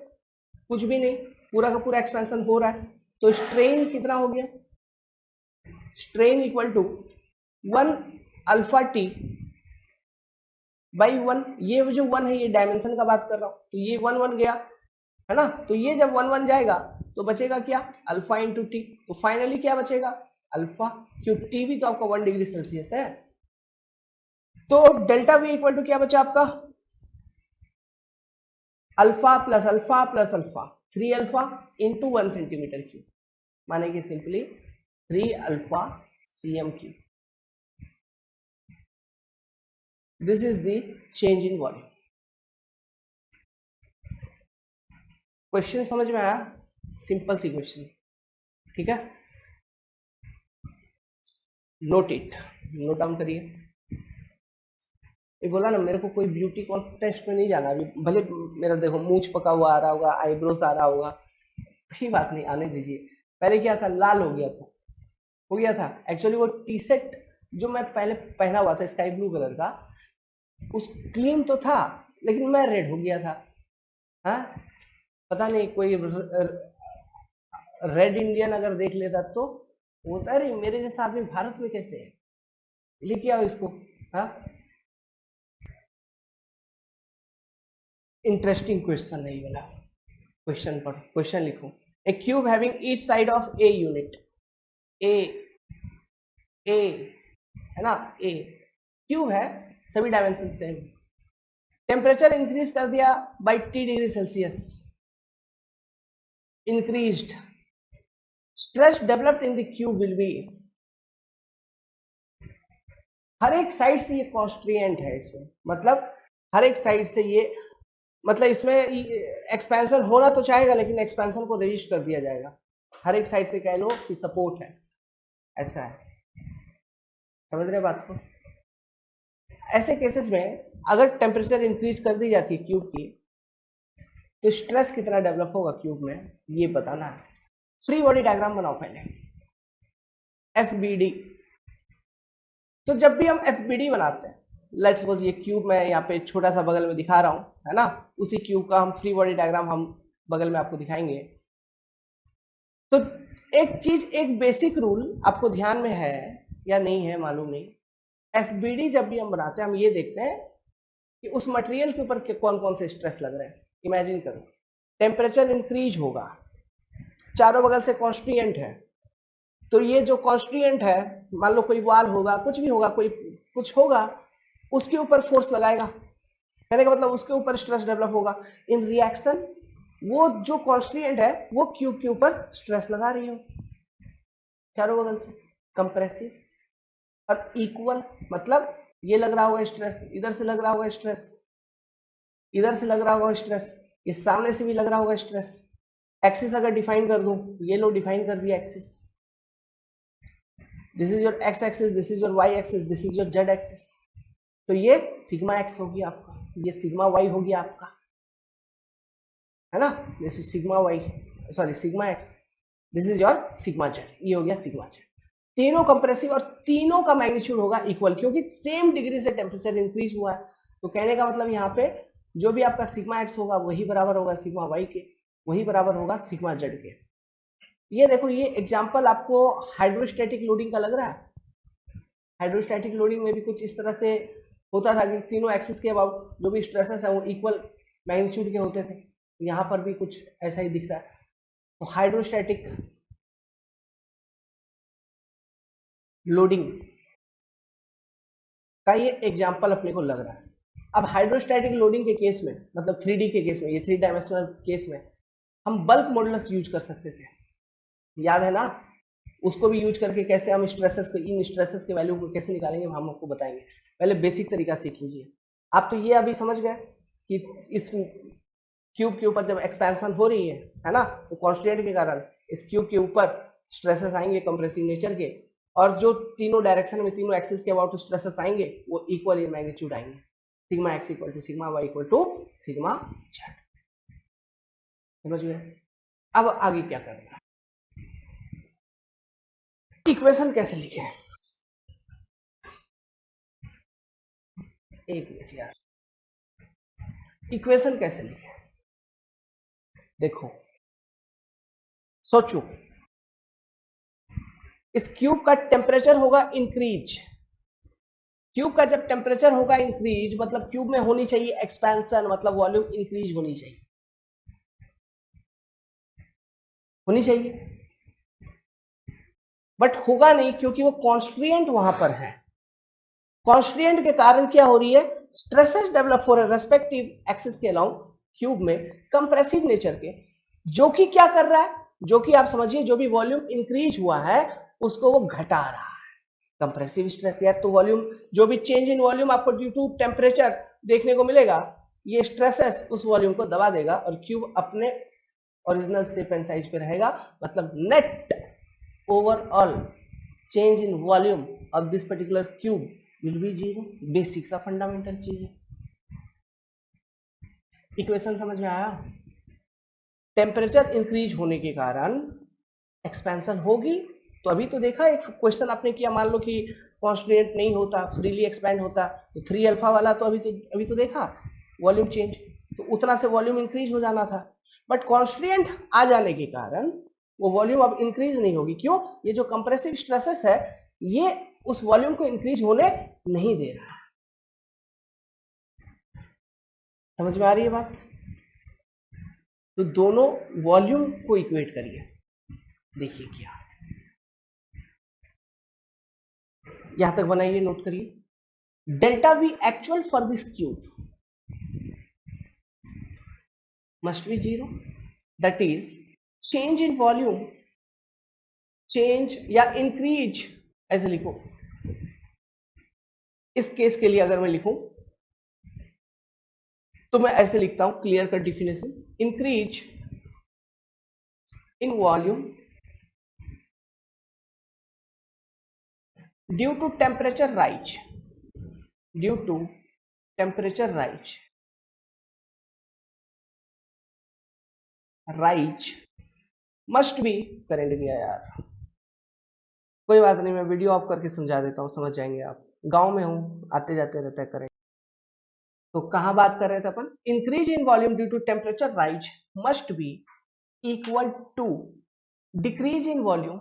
कुछ भी नहीं, पूरा का पूरा एक्सपेंशन हो रहा है, तो स्ट्रेन कितना हो गया, strain equal to 1 alpha T by 1, ये जो 1 है ये डायमेंशन का बात कर रहा हूं, तो ये 1 गया है ना, तो ये जब 1 जाएगा तो बचेगा क्या अल्फा इंटू टी, तो फाइनली क्या बचेगा अल्फा, क्यों टी भी तो आपका 1 डिग्री सेल्सियस है। तो डेल्टा वी इक्वल टू क्या बचा आपका, alpha plus alpha plus alpha, 3 alpha into 1 centimetre cube, माने कि simply 3 alpha cm cube. This is the change in volume. Question समझ में आया, सिंपल सी क्वेश्चन, ठीक है, नोट इट, नोट डाउन करिए। ये बोला ना मेरे को कोई ब्यूटी कॉन्टेस्ट में नहीं जाना अभी, भले मेरा देखो मूंछ पका हुआ आ रहा होगा, आईब्रोस आ रहा होगा, कोई बात नहीं, आने दीजिए। पहले क्या था, लाल हो गया था एक्चुअली, वो टी शर्ट जो मैं पहले पहना हुआ था स्काई ब्लू कलर का, उस क्लीन तो था लेकिन मैं रेड हो गया था, हाँ पता नहीं कोई रेड इंडियन अगर देख लेता तो बोलता अरे मेरे जैसा आदमी भारत में कैसे है, लेके आओ इसको, हाँ इंटरेस्टिंग क्वेश्चन है ये वाला, क्वेश्चन पढ़ो, क्वेश्चन लिखो। A cube having each side of a unit, a है ना, ए क्यूब है, सभी डायमेंशन सेम, टेम्परेचर इंक्रीज कर दिया by T degree Celsius, increased, stress developed in the cube will be हर एक साइड से ये कॉन्स्ट्रिएंट है इसमें, मतलब हर एक साइड से ये, मतलब इसमें एक्सपेंशन होना तो चाहेगा लेकिन एक्सपेंशन को रजिस्ट कर दिया जाएगा, हर एक साइड से कह लो कि सपोर्ट है, ऐसा है। समझ रहे बात को? ऐसे केसेस में अगर टेम्परेचर इंक्रीज कर दी जाती है क्यूब की, तो स्ट्रेस कितना डेवलप होगा क्यूब में, ये बताना है। फ्री बॉडी डायग्राम बनाओ पहले, एफबीडी। तो जब भी हम एफबीडी बनाते हैं, लेट्स सपोज ये क्यूब मैं यहाँ पे छोटा सा बगल में दिखा रहा हूँ, है ना, उसी क्यूब का हम फ्री बॉडी डायग्राम हम बगल में आपको दिखाएंगे। तो एक चीज, एक बेसिक रूल आपको ध्यान में है या नहीं है मालूम नहीं, एफबीडी जब भी हम बनाते हैं हम ये देखते हैं कि उस मटेरियल के ऊपर कौन कौन से स्ट्रेस लग रहे हैं। इमेजिन करो टेम्परेचर इंक्रीज होगा, चारों बगल से कॉन्स्टिएंट है, तो ये जो कॉन्स्टिएंट है, मान लो कोई वाल होगा, कुछ भी होगा, कोई कुछ होगा, उसके ऊपर फोर्स लगाएगा, कहने का मतलब उसके ऊपर स्ट्रेस डेवलप होगा। इन रिएक्शन वो जो कॉन्स्टिएंट है वो क्यूब के ऊपर स्ट्रेस लगा रही हो चारों बगल से, कंप्रेसिव और इक्वल, मतलब ये लग रहा होगा स्ट्रेस, इधर से लग रहा होगा स्ट्रेस, इधर से लग रहा होगा स्ट्रेस, इस सामने से भी लग रहा होगा स्ट्रेस। एक्सिस अगर डिफाइन कर दूं, ये लो डिफाइन कर दिया axis, this is your x axis, this is your y axis, this is your z axis. तो ये सिग्मा एक्स होगी आपका, ये सिग्मा वाई होगी आपका, है ना, this is sigma y, sorry sigma x, this is your sigma z, ये हो गया सिग्मा जेड। तीनों कंप्रेसिव और तीनों का मैग्नीट्यूड होगा इक्वल, क्योंकि सेम डिग्री से टेम्परेचर इंक्रीज हुआ है। तो कहने का मतलब यहाँ पे जो भी आपका सिग्मा एक्स होगा वही बराबर होगा सिग्मा वाई के, वही बराबर होगा सिग्मा जेड के। ये देखो, ये एग्जांपल आपको हाइड्रोस्टैटिक लोडिंग का लग रहा है। हाइड्रोस्टैटिक लोडिंग में भी कुछ इस तरह से होता था कि तीनों एक्सिस के अबाउट जो भी स्ट्रेसेस है वो इक्वल मैग्नीट्यूड के होते थे। यहाँ पर भी कुछ ऐसा ही दिख रहा है। तो हाइड्रोस्टैटिक लोडिंग का ये एग्जाम्पल अपने को लग रहा है। अब हाइड्रोस्टैटिक लोडिंग के केस में, मतलब 3D के केस में, ये 3 डायमेंशनल केस में हम बल्क मॉडुलस यूज कर सकते थे, याद है ना, उसको भी यूज करके कैसे हम स्ट्रेसेस को, इन स्ट्रेसेस के वैल्यू को कैसे निकालेंगे हम आपको बताएंगे। पहले बेसिक तरीका सीख लीजिए। आप तो ये अभी समझ गए कि इस क्यूब के ऊपर जब एक्सपेंशन हो रही है ना, तो कॉन्स्टेंट के कारण इस क्यूब के ऊपर स्ट्रेसेस आएंगे कंप्रेसिव नेचर के, और जो तीनों डायरेक्शन में तीनों एक्सिस के अबाउट स्ट्रेसेस आएंगे वो इक्वल इन मैग्नीट्यूड आएंगे, sigma x equal to sigma y equal to sigma z. समझ गए? अब आगे क्या करना है, इक्वेशन कैसे लिखे, एक मिनट यार, इक्वेशन कैसे लिखे, देखो सोचो, इस क्यूब का टेम्परेचर होगा इंक्रीज, क्यूब का जब टेम्परेचर होगा इंक्रीज मतलब क्यूब में होनी चाहिए एक्सपेंशन, मतलब वॉल्यूम इंक्रीज होनी चाहिए, होनी चाहिए, बट होगा नहीं क्योंकि वो कॉन्स्ट्रिएंट वहां पर है। कॉन्स्ट्रिएंट के कारण क्या हो रही है, स्ट्रेसेस डेवलप हो रहे हैं रेस्पेक्टिव एक्सिस के अलाउंग क्यूब में कंप्रेसिव नेचर के, जो कि क्या कर रहा है, जो कि आप समझिए जो भी वॉल्यूम इंक्रीज हुआ है उसको वो घटा रहा है, कंप्रेसिव स्ट्रेस यार। तो वॉल्यूम, जो भी चेंज इन वॉल्यूम आपको ड्यू टू टेम्परेचर देखने को मिलेगा, ये स्ट्रेसेस उस वॉल्यूम को दबा देगा और क्यूब अपने ओरिजिनल शेप एंड साइज पे रहेगा, मतलब net overall change in volume of this particular cube will be zero. Basic सा फंडामेंटल चीज है। इक्वेशन समझ में आया? टेम्परेचर इंक्रीज होने के कारण एक्सपेंशन होगी। तो अभी तो देखा एक क्वेश्चन आपने किया, मान लो कि कॉन्स्टेंट नहीं होता, फ्रीली एक्सपैंड होता, तो 3 अल्फा वाला तो अभी तो देखा वॉल्यूम चेंज, तो उतना से वॉल्यूम इंक्रीज हो जाना था, बट कॉन्स्टेंट आ जाने के कारण वो वॉल्यूम अब इंक्रीज नहीं होगी। क्यों? ये जो कंप्रेसिव स्ट्रेसेस है ये उस वॉल्यूम को इंक्रीज होने नहीं दे रहा है। समझ में आ रही है बात? तो दोनों वॉल्यूम को इक्वेट करिए, देखिए क्या, यहां तक बनाइए, नोट करिए। Delta we actual for this cube must be 0, that is change in volume, change या इंक्रीज ऐसे लिखो, इस केस के लिए अगर मैं लिखूं तो मैं ऐसे लिखता हूं, clear cut definition, increase in volume due to temperature rise, due to temperature rise, rise must be, current गया यार, कोई बात नहीं, मैं वीडियो ऑफ करके समझा देता हूँ, समझ जाएंगे आप, गांव में हूँ, आते जाते रहता है करेंट। तो कहां बात कर रहे थे अपन, increase in volume due to temperature rise must be equal to decrease in volume,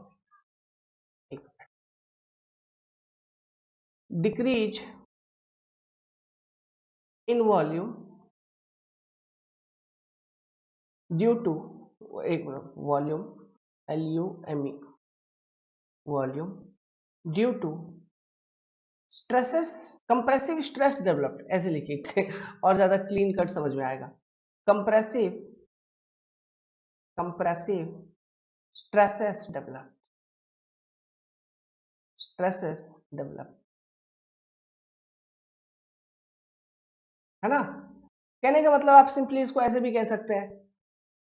decrease in volume due to, एक मिनट, volume LUME, volume due to stresses, compressive stress developed, ऐसे लिखिए और ज्यादा क्लीन कट समझ में आएगा, compressive, compressive stresses develop, stresses develop, है ना। कहने का मतलब आप सिंपली इसको ऐसे भी कह सकते हैं,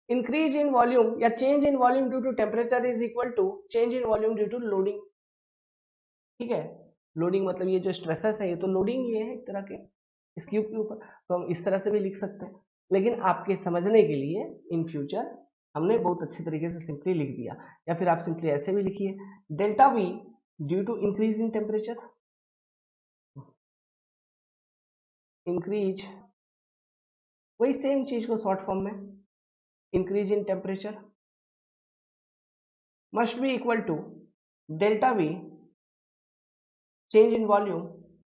इंक्रीज इन वॉल्यूम या change in volume due to temperature is equal to change in volume due to loading, ठीक है। लोडिंग मतलब ये जो स्ट्रेसेस है ये तो लोडिंग ये है एक तरह के इस क्यूब के ऊपर, तो हम इस तरह से भी लिख सकते हैं, लेकिन आपके समझने के लिए इन फ्यूचर हमने बहुत अच्छे तरीके से सिंपली लिख दिया, या फिर आप सिंपली ऐसे भी लिखिए, delta V due to increase in temperature, increase, वही सेम चीज को शॉर्ट फॉर्म में, increase in temperature must be equal to delta V change in volume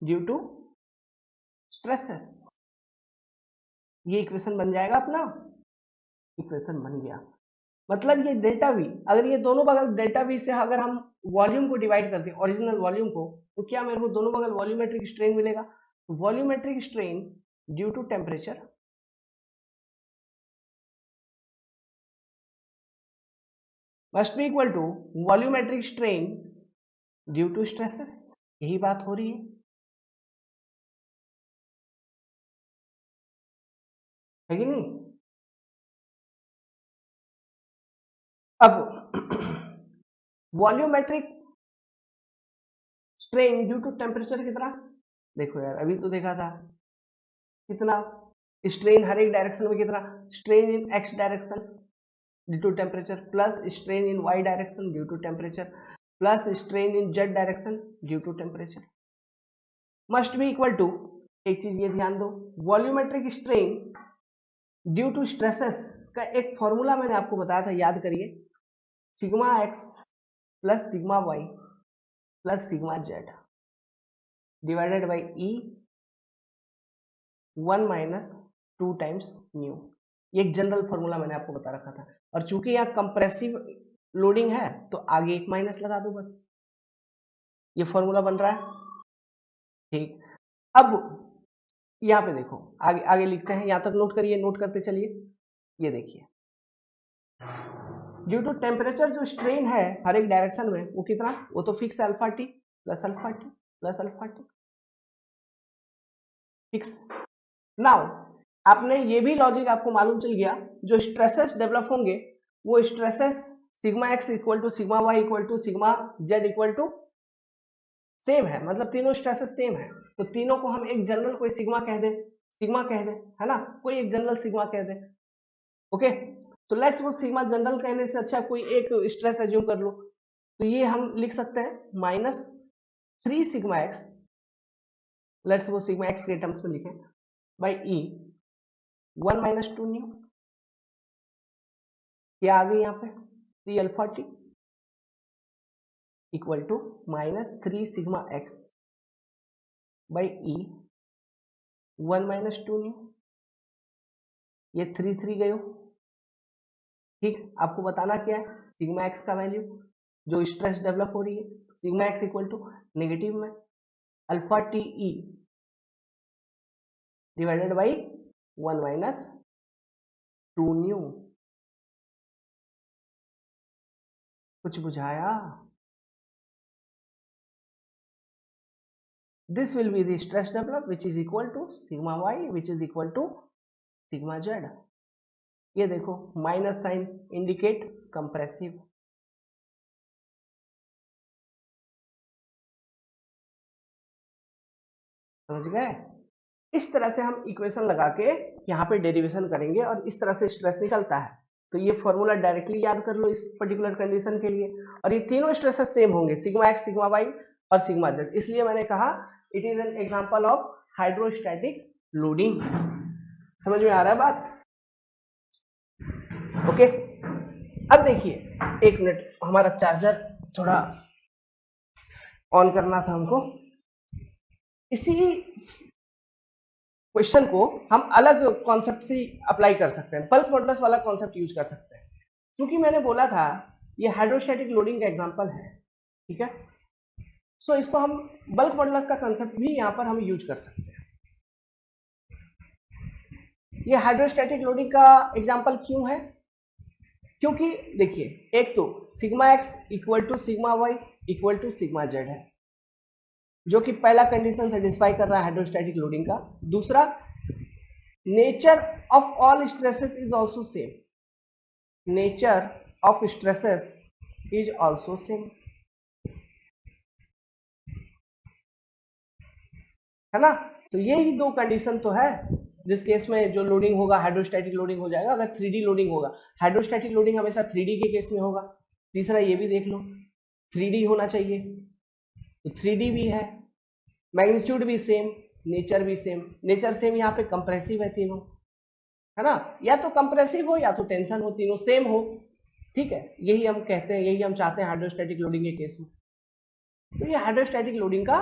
due to stresses, ये इक्वेशन बन जाएगा अपना, इक्वेशन बन गया। मतलब ये डेल्टा V, अगर ये दोनों बगल डेल्टा V से अगर हम वॉल्यूम को डिवाइड करते हैं, ओरिजिनल वॉल्यूम को, तो क्या मेरे को दोनों बगल वॉल्यूमेट्रिक स्ट्रेन मिलेगा, volumetric strain due to temperature must be equal to volumetric strain due to stresses, यही बात हो रही है, है कि नहीं। अब volumetric strain due to temperature कितना, देखो यार अभी तो देखा था कितना, स्ट्रेन हर एक डायरेक्शन में कितना, strain in x direction due to temperature plus strain in y direction due to temperature plus strain in z direction due to temperature must be equal to, एक चीज ये ध्यान दो, volumetric strain due to stresses का एक formula मैंने आपको बताया था, याद करिए, sigma x plus sigma y plus sigma z divided by E 1 minus 2 times nu, ये एक जनरल फॉर्मूला मैंने आपको बता रखा था, और चूंकि यहाँ कंप्रेसिव लोडिंग है तो आगे एक माइनस लगा दो बस, ये फॉर्मूला बन रहा है, ठीक। अब यहाँ पे देखो, आगे आगे लिखते हैं, यहाँ तक नोट करिए, नोट करते चलिए, ये देखिए, ड्यू टू टेम्परेचर जो स्ट्रेन है हर एक डायरेक्शन में वो कितना, वो तो fix alpha T plus alpha T plus alpha T, fix. Now आपने ये भी लॉजिक आपको मालूम चल गया, जो स्ट्रेसेस डेवलप होंगे वो stresses sigma x equal to sigma y equal to sigma z equal to same है, मतलब तीनों स्ट्रेसेस सेम है, तो तीनों को हम एक जनरल कोई सिग्मा कह दे, सिग्मा कह दे, है ना, कोई एक जनरल सिग्मा कह दे, ओके। तो लेट्स वो सिग्मा जनरल कहने से अच्छा कोई एक स्ट्रेस एज्यूम कर लो, तो ये हम लिख सकते हैं -3 सिग्मा एक्स, लेट्स वो सिग्मा एक्स के टर्म्स में लिखें, बाई ई 1 माइनस 2 न्यू, क्या आ गई यहाँ पे 3 alpha T equal to -3 sigma x by E 1 minus 2 nu, ये 3 गए, ठीक। आपको बताना क्या है, सिग्मा एक्स का वैल्यू जो स्ट्रेस डेवलप हो रही है, sigma x equal to negative में alpha T E divided by 1 minus 2 nu, कुछ बुझाया। this will be the stress developed which is equal to sigma y which is equal to sigma z. ये देखो minus sign indicate compressive. समझ गए? इस तरह से हम इक्वेशन लगा के यहाँ पे डेरिवेशन करेंगे और इस तरह से स्ट्रेस निकलता है। तो ये फॉर्मूला डायरेक्टली याद कर लो इस पर्टिकुलर कंडीशन के लिए। और ये तीनों स्ट्रेसेस सेम होंगे, सिग्मा एक्स, सिग्मा वाई और सिग्मा जेड। इसलिए मैंने कहा it is an example of hydrostatic loading. समझ में आ रहा है बात? ओके, अब देखिए, एक मिनट, हमारा चार्जर थोड़ा ऑन करना था हमको। इसी क्वेश्चन को हम अलग कॉन्सेप्ट से अप्लाई कर सकते हैं, बल्क मॉडुलस वाला कॉन्सेप्ट यूज कर सकते हैं। क्योंकि मैंने बोला था ये हाइड्रोस्टैटिक लोडिंग का एग्जांपल है, ठीक है? सो इसको हम बल्क मॉडुलस का कंसेप्ट भी यहाँ पर हम यूज कर सकते हैं। ये हाइड्रोस्टैटिक लोडिंग का एग्जांपल क्यों है? क्योंकि देखिए, एक तो sigma x equal to sigma y equal to sigma z है, जो कि पहला कंडीशन सेटिस्फाई कर रहा है हाइड्रोस्टैटिक लोडिंग का। दूसरा, nature of all stresses is also same, nature of stresses is also same, है ना? तो यही दो कंडीशन तो है जिस केस में जो लोडिंग होगा हाइड्रोस्टैटिक लोडिंग हो जाएगा। अगर 3D लोडिंग होगा, हाइड्रोस्टैटिक लोडिंग हमेशा 3D के केस में होगा। तीसरा ये भी देख लो, 3D होना चाहिए, तो 3D भी है, मैग्नीट्यूड भी सेम, नेचर भी सेम। नेचर सेम यहाँ पे कंप्रेसिव है तीनों, है ना? या तो कंप्रेसिव हो या तो टेंशन हो, तीनों सेम हो, ठीक है? यही हम कहते हैं, यही हम चाहते हैं हाइड्रोस्टैटिक लोडिंग के केस में। तो ये हाइड्रोस्टैटिक लोडिंग का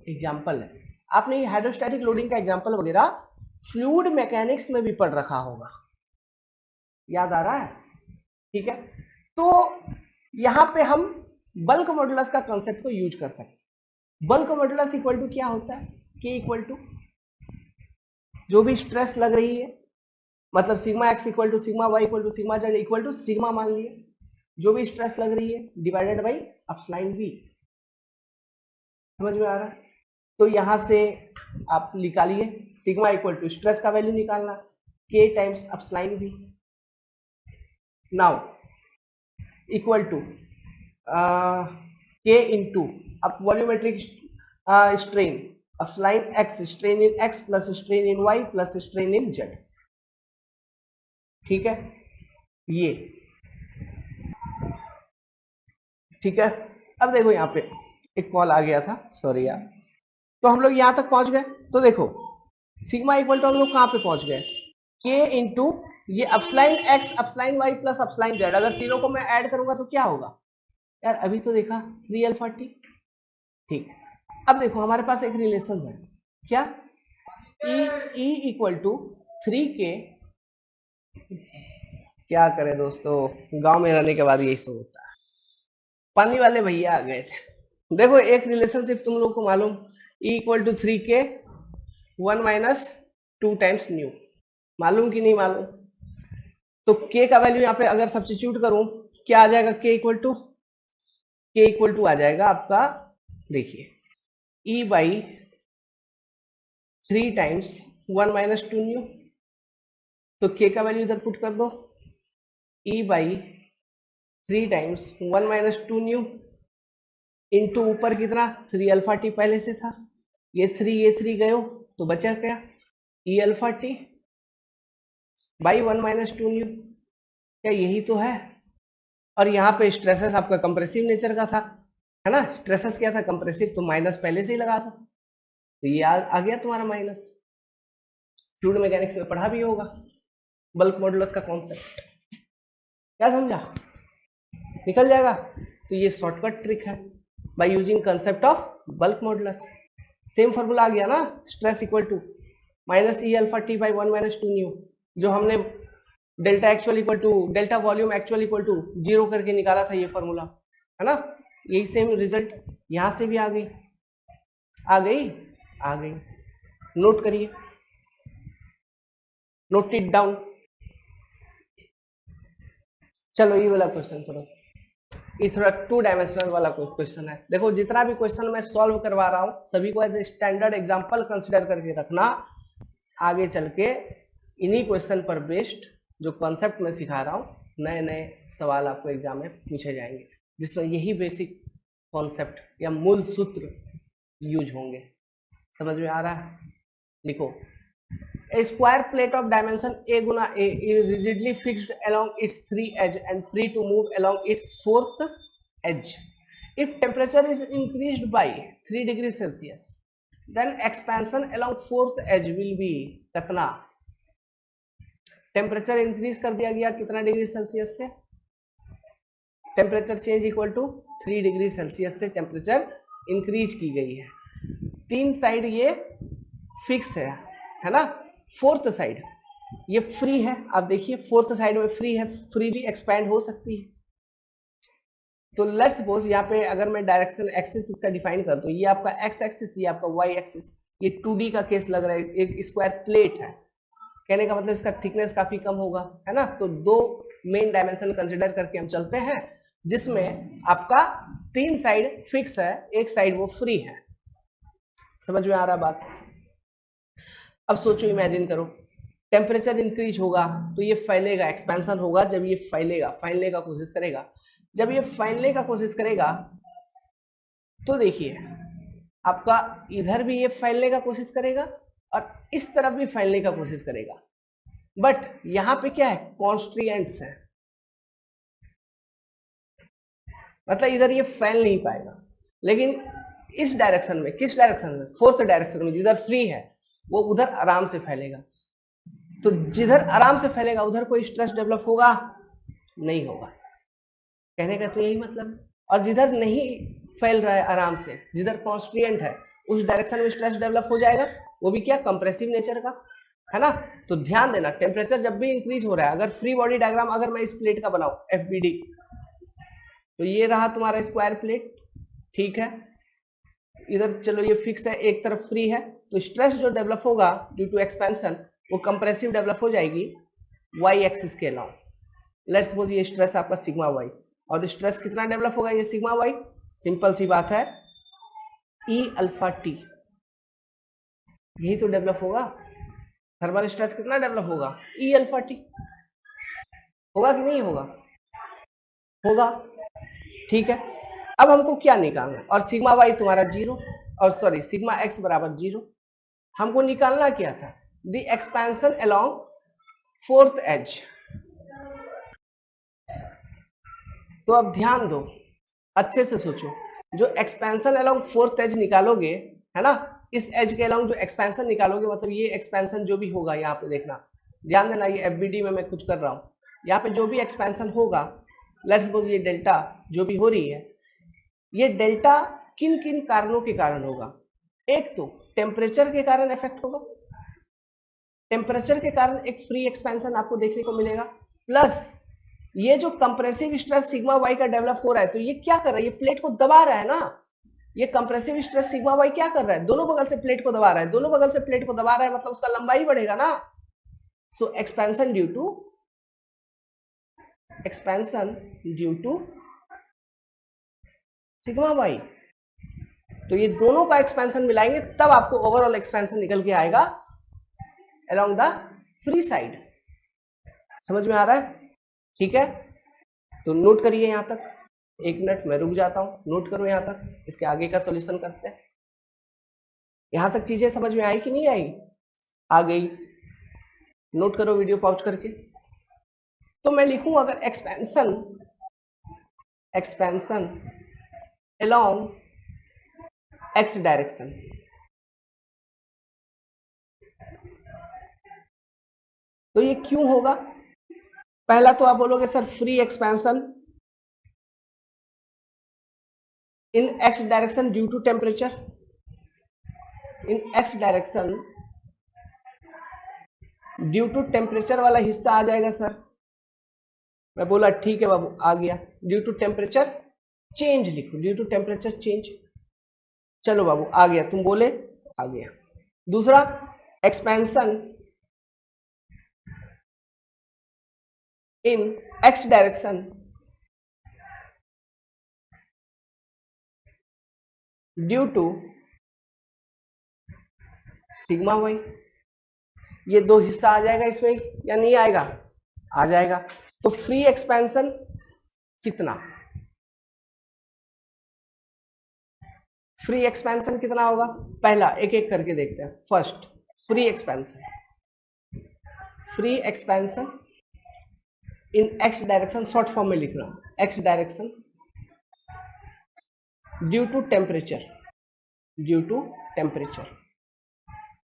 एग्जाम्पल है। आपने ये हाइड्रोस्टैटिक लोडिंग का एग्जाम्पल वगैरह फ्लूइड मैकेनिक्स में भी पढ़ रखा होगा, याद आ रहा है? ठीक है, तो यहां पे हम बल्क मॉडुलस का कंसेप्ट को यूज कर सकते हैं। बल्क मॉडुलस इक्वल टू क्या होता है? के इक्वल टू जो भी स्ट्रेस लग रही है, मतलब sigma x equal to sigma y equal to sigma z equal to sigma मान लिया, जो भी स्ट्रेस लग रही है डिवाइडेड बाई अपस्लाइन वी। समझ में आ रहा है? तो यहां से आप निकालिए सिग्मा इक्वल टू स्ट्रेस का वैल्यू निकालना, K times epsilon V. Now equal to K into अब volumetric strain epsilon x, strain in x plus strain in y plus strain in z. ठीक है, ये ठीक है। अब देखो यहाँ पे एक कॉल आ गया था, सॉरी यार। तो हम लोग यहां तक पहुंच गए। तो देखो सिग्मा इक्वल टू हम लोग कहां पे पहुंच गए? के इंटू ये अपस्लाइन x अपस्लाइन y plus epsilon Z. अगर तीनों को मैं ऐड करूंगा तो क्या होगा यार? अभी तो देखा 3 अल्फा टी। ठीक, अब देखो हमारे पास एक रिलेशन है, क्या? E equal to 3K। क्या करें दोस्तों, गांव में रहने के बाद यही सब होता है। पानी वाले भैया आ गए थे। देखो एक रिलेशनशिप तुम लोग को मालूम, E equal to 3K 1 minus 2 times nu, मालूम कि नहीं मालूम? तो K का वैल्यू यहाँ पे अगर सब्स्टिट्यूट करूं क्या आ जाएगा? K इक्वल टू आ जाएगा आपका, देखिए E by 3 times 1 minus 2 new. तो K का वैल्यू इधर पुट कर दो, E by 3 times 1 minus 2 new into ऊपर कितना 3 अल्फा टी पहले से था, ये 3 गए तो बचा क्या? E alpha T by 1 minus 2 new. क्या यही तो है? और यहाँ पे स्ट्रेसेस आपका कंप्रेसिव नेचर का था, है ना? स्ट्रेसेस क्या था? कंप्रेसिव, तो माइनस पहले से ही लगा था, तो ये आ गया तुम्हारा माइनस। फ्लूइड मैकेनिक्स में पढ़ा भी होगा बल्क मॉडुलस का कॉन्सेप्ट। क्या समझा? निकल जाएगा। तो ये शॉर्टकट ट्रिक है by using concept of bulk modulus. Same formula आ गया ना, stress equal to minus E alpha T by 1 minus 2 nu, जो हमने delta actual equal to delta volume actual equal to 0 करके निकाला था, ये फॉर्मूला है ना? यही सेम रिजल्ट यहां से भी आ गई, आ गई, आ गई। नोट करिए, नोट इट डाउन। चलो ये वाला क्वेश्चन करो। ये थोड़ा 2 डायमेंशनल वाला कोई क्वेश्चन है। देखो जितना भी क्वेश्चन मैं सॉल्व करवा रहा हूँ सभी को as a standard example consider करके रखना, आगे चल के इन्हीं क्वेश्चन पर बेस्ड जो कॉन्सेप्ट मैं सिखा रहा हूँ नए नए सवाल आपको एग्जाम में पूछे जाएंगे जिसमें यही बेसिक कॉन्सेप्ट या मूल सूत्र यूज होंगे। समझ में आ रहा है? लिखो, a square plate of dimension a Guna a is rigidly fixed along its 3 edge and free to move along its 4th edge. If temperature is increased by 3 degrees Celsius, then expansion along 4th edge will be कितना? Temperature increase कर दिया गया कितना degree Celsius से, temperature change equal to 3 degree Celsius से temperature increase की गई है। 3 साइड ये फिक्स है ना, 4th साइड ये फ्री है। आप देखिए 4th साइड में फ्री है, फ्री भी एक्सपैंड हो सकती है। तो लेट्स सपोज यहाँ पे अगर मैं डायरेक्शन एक्सिस इसका डिफाइन कर दूं, ये आपका एक्स एक्सिस, ये आपका वाई एक्सिस, ये 2D का केस लग रहा है, एक स्क्वायर प्लेट है, कहने का मतलब इसका थिकनेस काफी कम होगा, है ना। तो 2 मेन डायमेंशन कंसिडर करके हम चलते हैं जिसमें आपका 3 साइड फिक्स है, एक साइड वो फ्री है। समझ में आ रहा बात? अब सोचो, इमेजिन करो टेम्परेचर इंक्रीज होगा तो ये फैलेगा, एक्सपेंशन होगा। जब ये फैलने का कोशिश करेगा, जब ये फैलने का कोशिश करेगा तो देखिए आपका इधर भी ये फैलने का कोशिश करेगा और इस तरफ भी फैलने का कोशिश करेगा, बट यहां पे क्या है, कॉन्स्ट्रेंट्स है, मतलब इधर ये फैल नहीं पाएगा। लेकिन इस डायरेक्शन में, किस डायरेक्शन में, 4th डायरेक्शन में जिधर फ्री है वो उधर आराम से फैलेगा। तो जिधर आराम से फैलेगा उधर कोई स्ट्रेस डेवलप होगा नहीं होगा, कहने का तो यही मतलब। और जिधर नहीं फैल रहा है आराम से, जिधर कॉन्स्ट्रेंट है, उस डायरेक्शन में स्ट्रेस डेवलप हो जाएगा, वो भी क्या, कंप्रेसिव नेचर का, है ना। तो ध्यान देना, टेम्परेचर जब भी इंक्रीज हो रहा है, अगर फ्री बॉडी डायग्राम अगर मैं इस प्लेट का बनाऊं FBD, तो ये रहा तुम्हारा स्क्वायर प्लेट, ठीक है। इधर चलो ये फिक्स है, एक तरफ फ्री है, तो स्ट्रेस जो डेवलप होगा ड्यू टू एक्सपेंशन वो कंप्रेसिव डेवलप हो जाएगी वाई एक्सिस के अलाउ। लेट्स सपोज ये स्ट्रेस आपका सिग्मा वाई, और स्ट्रेस कितना डेवलप होगा, ये सिग्मा वाई, सिंपल सी बात है, E अल्फा टी, यही तो डेवलप होगा। थर्मल स्ट्रेस कितना डेवलप होगा, E अल्फा टी, होगा कि नहीं होगा? होगा, ठीक है। अब हमको क्या निकालना है, और सिग्मा वाई तुम्हारा 0, और सॉरी सिग्मा एक्स बराबर 0, हमको निकालना क्या था, the expansion along 4th as. तो अब ध्यान दो, अच्छे से सोचो, जो एक्सपेंशन अलोंग 4th एज निकालोगे, है ना, इस एज के अलोंग जो एक्सपेंशन निकालोगे, मतलब ये एक्सपेंशन जो भी होगा, यहाँ पे देखना, ध्यान देना, ये FBD में मैं कुछ कर रहा हूँ, यहाँ पे जो भी एक्सपेंशन होगा, लेट्स सपोज ये डेल्टा जो भी हो रही है, ये डेल्टा किन किन कारणों के कारण होगा। एक तो टेम्परेचर के कारण इफेक्ट होगा, टेम्परेचर के कारण एक फ्री एक्सपेंशन आपको देखने को मिलेगा, प्लस ये जो कंप्रेसिव स्ट्रेस सिग्मा वाई का डेवलप हो रहा है, तो ये क्या कर रहा है, ये प्लेट को दबा रहा है ना, ये कंप्रेसिव स्ट्रेस सिग्मा वाई क्या कर रहा है, दोनों बगल से प्लेट को दबा रहा है, दोनों बगल से प्लेट को दबा रहा है, मतलब उसका लंबाई बढ़ेगा ना। So expansion due to sigma y, तो ये दोनों का एक्सपेंशन मिलाएंगे तब आपको ओवरऑल एक्सपेंशन निकल के आएगा अलोंग द फ्री साइड। समझ में आ रहा है? ठीक है, तो नोट करिए यहां तक, 1 मिनट मैं रुक जाता हूं, नोट करो यहां तक, इसके आगे का सॉल्यूशन करते हैं। यहां तक चीजें समझ में आई कि नहीं आई? आ गई, नोट करो वीडियो पॉज करके। तो मैं लिखूं अगर एक्सपेंशन अलोंग एक्स डायरेक्शन, तो ये क्यों होगा? पहला तो आप बोलोगे sir free expansion in x direction due to temperature, in x direction due to temperature वाला हिस्सा आ जाएगा सर। मैं बोला ठीक है बाबू, आ गया, ड्यू टू टेम्परेचर चेंज लिखो, ड्यू टू टेम्परेचर चेंज, चलो बाबू आ गया, तुम बोले आ गया। दूसरा expansion in x direction due to sigma y. ये दो हिस्सा आ जाएगा इसमें या नहीं आएगा? आ जाएगा। तो फ्री एक्सपेंशन कितना? फ्री एक्सपेंशन कितना होगा? पहला एक एक करके देखते हैं। First free expansion in x direction, short form में लिख रहा हूं, x direction due to temperature.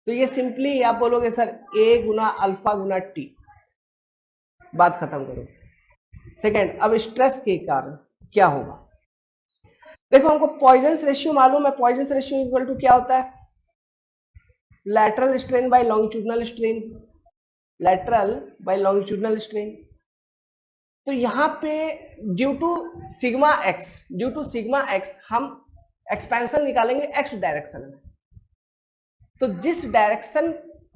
तो ये सिंपली आप बोलोगे सर ए गुना अल्फा गुना टी, बात खत्म करो। सेकेंड, अब स्ट्रेस के कारण क्या होगा? देखो हमको पॉइजन रेशियो मालूम है। पॉइजन रेशियो इक्वल टू क्या होता है? Lateral strain by longitudinal strain, lateral by longitudinal strain. तो यहां पे ड्यू टू सिग्मा एक्स हम एक्सपेंशन निकालेंगे एक्स डायरेक्शन में। तो जिस डायरेक्शन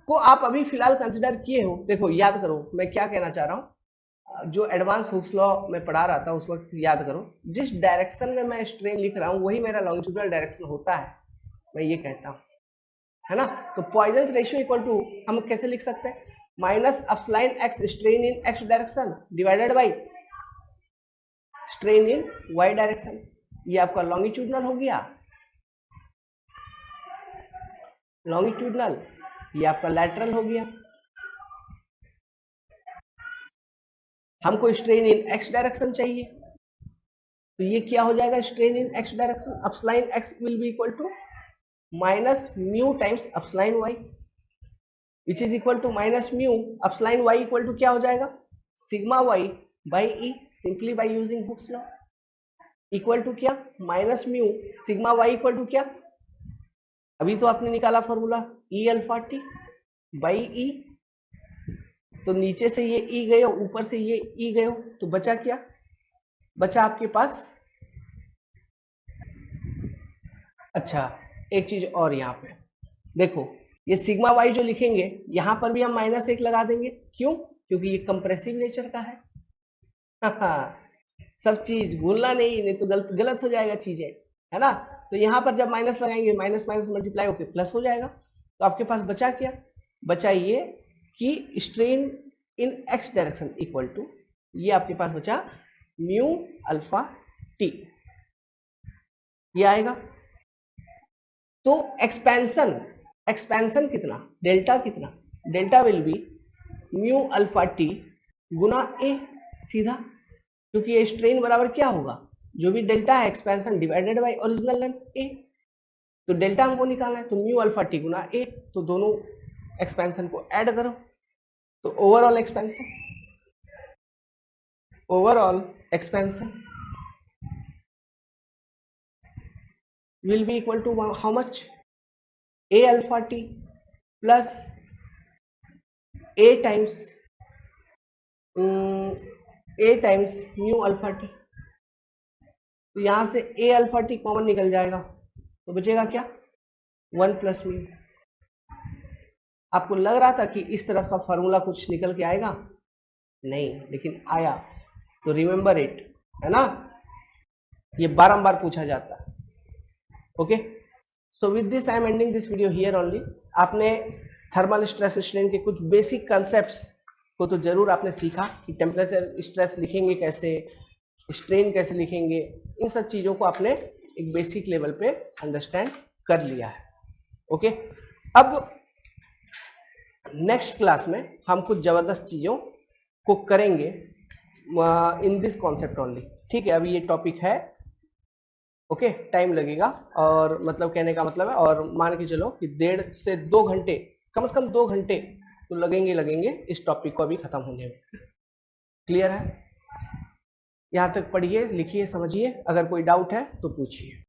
को आप अभी फिलहाल कंसिडर किए हो, देखो याद करो मैं क्या कहना चाह रहा हूं, जो एडवांस हुक्स लॉ में पढ़ा रहा था उस वक्त याद करो, जिस डायरेक्शन में मैं स्ट्रेन लिख रहा हूं वही मेरा लॉन्गिट्यूडनल डायरेक्शन होता है, मैं ये कहता हूं, है ना। तो पॉइजन रेशियो इक्वल टू हम कैसे लिख सकते हैं? Minus epsilon x strain in x direction divided by strain in Y direction. ये आपका लॉन्गिट्यूडनल हो गया, लॉन्गिट्यूडनल, ये आपका लैटरल हो गया। हमको स्ट्रेन इन एक्स डायरेक्शन चाहिए, तो ये क्या हो जाएगा? Strain in x direction epsilon x will be equal to minus mu times epsilon y, which is equal to minus mu epsilon y equal to क्या हो जाएगा? Sigma y by E, simply by using Hooke's law, equal to क्या? Minus mu sigma y equal to क्या? अभी तो आपने निकाला formula E alpha T by E. तो नीचे से ये ई गए हो, ऊपर से ये ई गए हो, तो बचा क्या? बचा आपके पास, अच्छा एक चीज और यहाँ पे देखो, ये सिग्मा वाई जो लिखेंगे यहां पर भी हम माइनस एक लगा देंगे। क्यों? क्योंकि ये कंप्रेसिव नेचर का है। सब चीज भूलना नहीं तो गलत गलत हो जाएगा चीजें, है ना। तो यहां पर जब माइनस लगाएंगे माइनस माइनस मल्टीप्लाई होकर प्लस हो जाएगा। तो आपके पास बचा क्या? बचा ये कि strain in x direction equal to, ये आपके पास बचा म्यू अल्फा टी, ये आएगा। तो एक्सपेंशन कितना? डेल्टा कितना? Delta will be mu alpha T गुना ए, सीधा, क्योंकि ये स्ट्रेन बराबर क्या होगा? जो भी डेल्टा है expansion divided by original length a. तो डेल्टा हमको निकालना है, तो म्यू अल्फा टी गुना ए, तो दोनों एक्सपेंशन को ऐड करो, तो overall expansion will be equal to how much? A alpha t plus A times mu alpha t। तो यहां से A alpha t कॉमन निकल जाएगा, तो बचेगा क्या? 1 प्लस म्यू। आपको लग रहा था कि इस तरह का फॉर्मूला कुछ निकल के आएगा? नहीं, लेकिन आया। तो रिमेंबर इट, है ना, ये बारंबार पूछा जाता है। Okay, so with this I am ending this video here only. आपने थर्मल स्ट्रेस स्ट्रेन के कुछ बेसिक कंसेप्ट्स को तो जरूर आपने सीखा कि टेम्परेचर स्ट्रेस लिखेंगे कैसे, स्ट्रेन कैसे लिखेंगे, इन सब चीजों को आपने एक बेसिक लेवल पे अंडरस्टैंड कर लिया है। ओके, अब नेक्स्ट क्लास में हम कुछ जबरदस्त चीजों को करेंगे इन दिस कॉन्सेप्ट ओनली। ठीक है, अभी ये टॉपिक है, ओके, टाइम लगेगा, और मतलब कहने का मतलब है, और मान के चलो कि 1.5 से 2 घंटे, कम से कम 2 घंटे तो लगेंगे इस टॉपिक को अभी खत्म होने में। क्लियर है? यहां तक पढ़िए, लिखिए, समझिए, अगर कोई डाउट है तो पूछिए।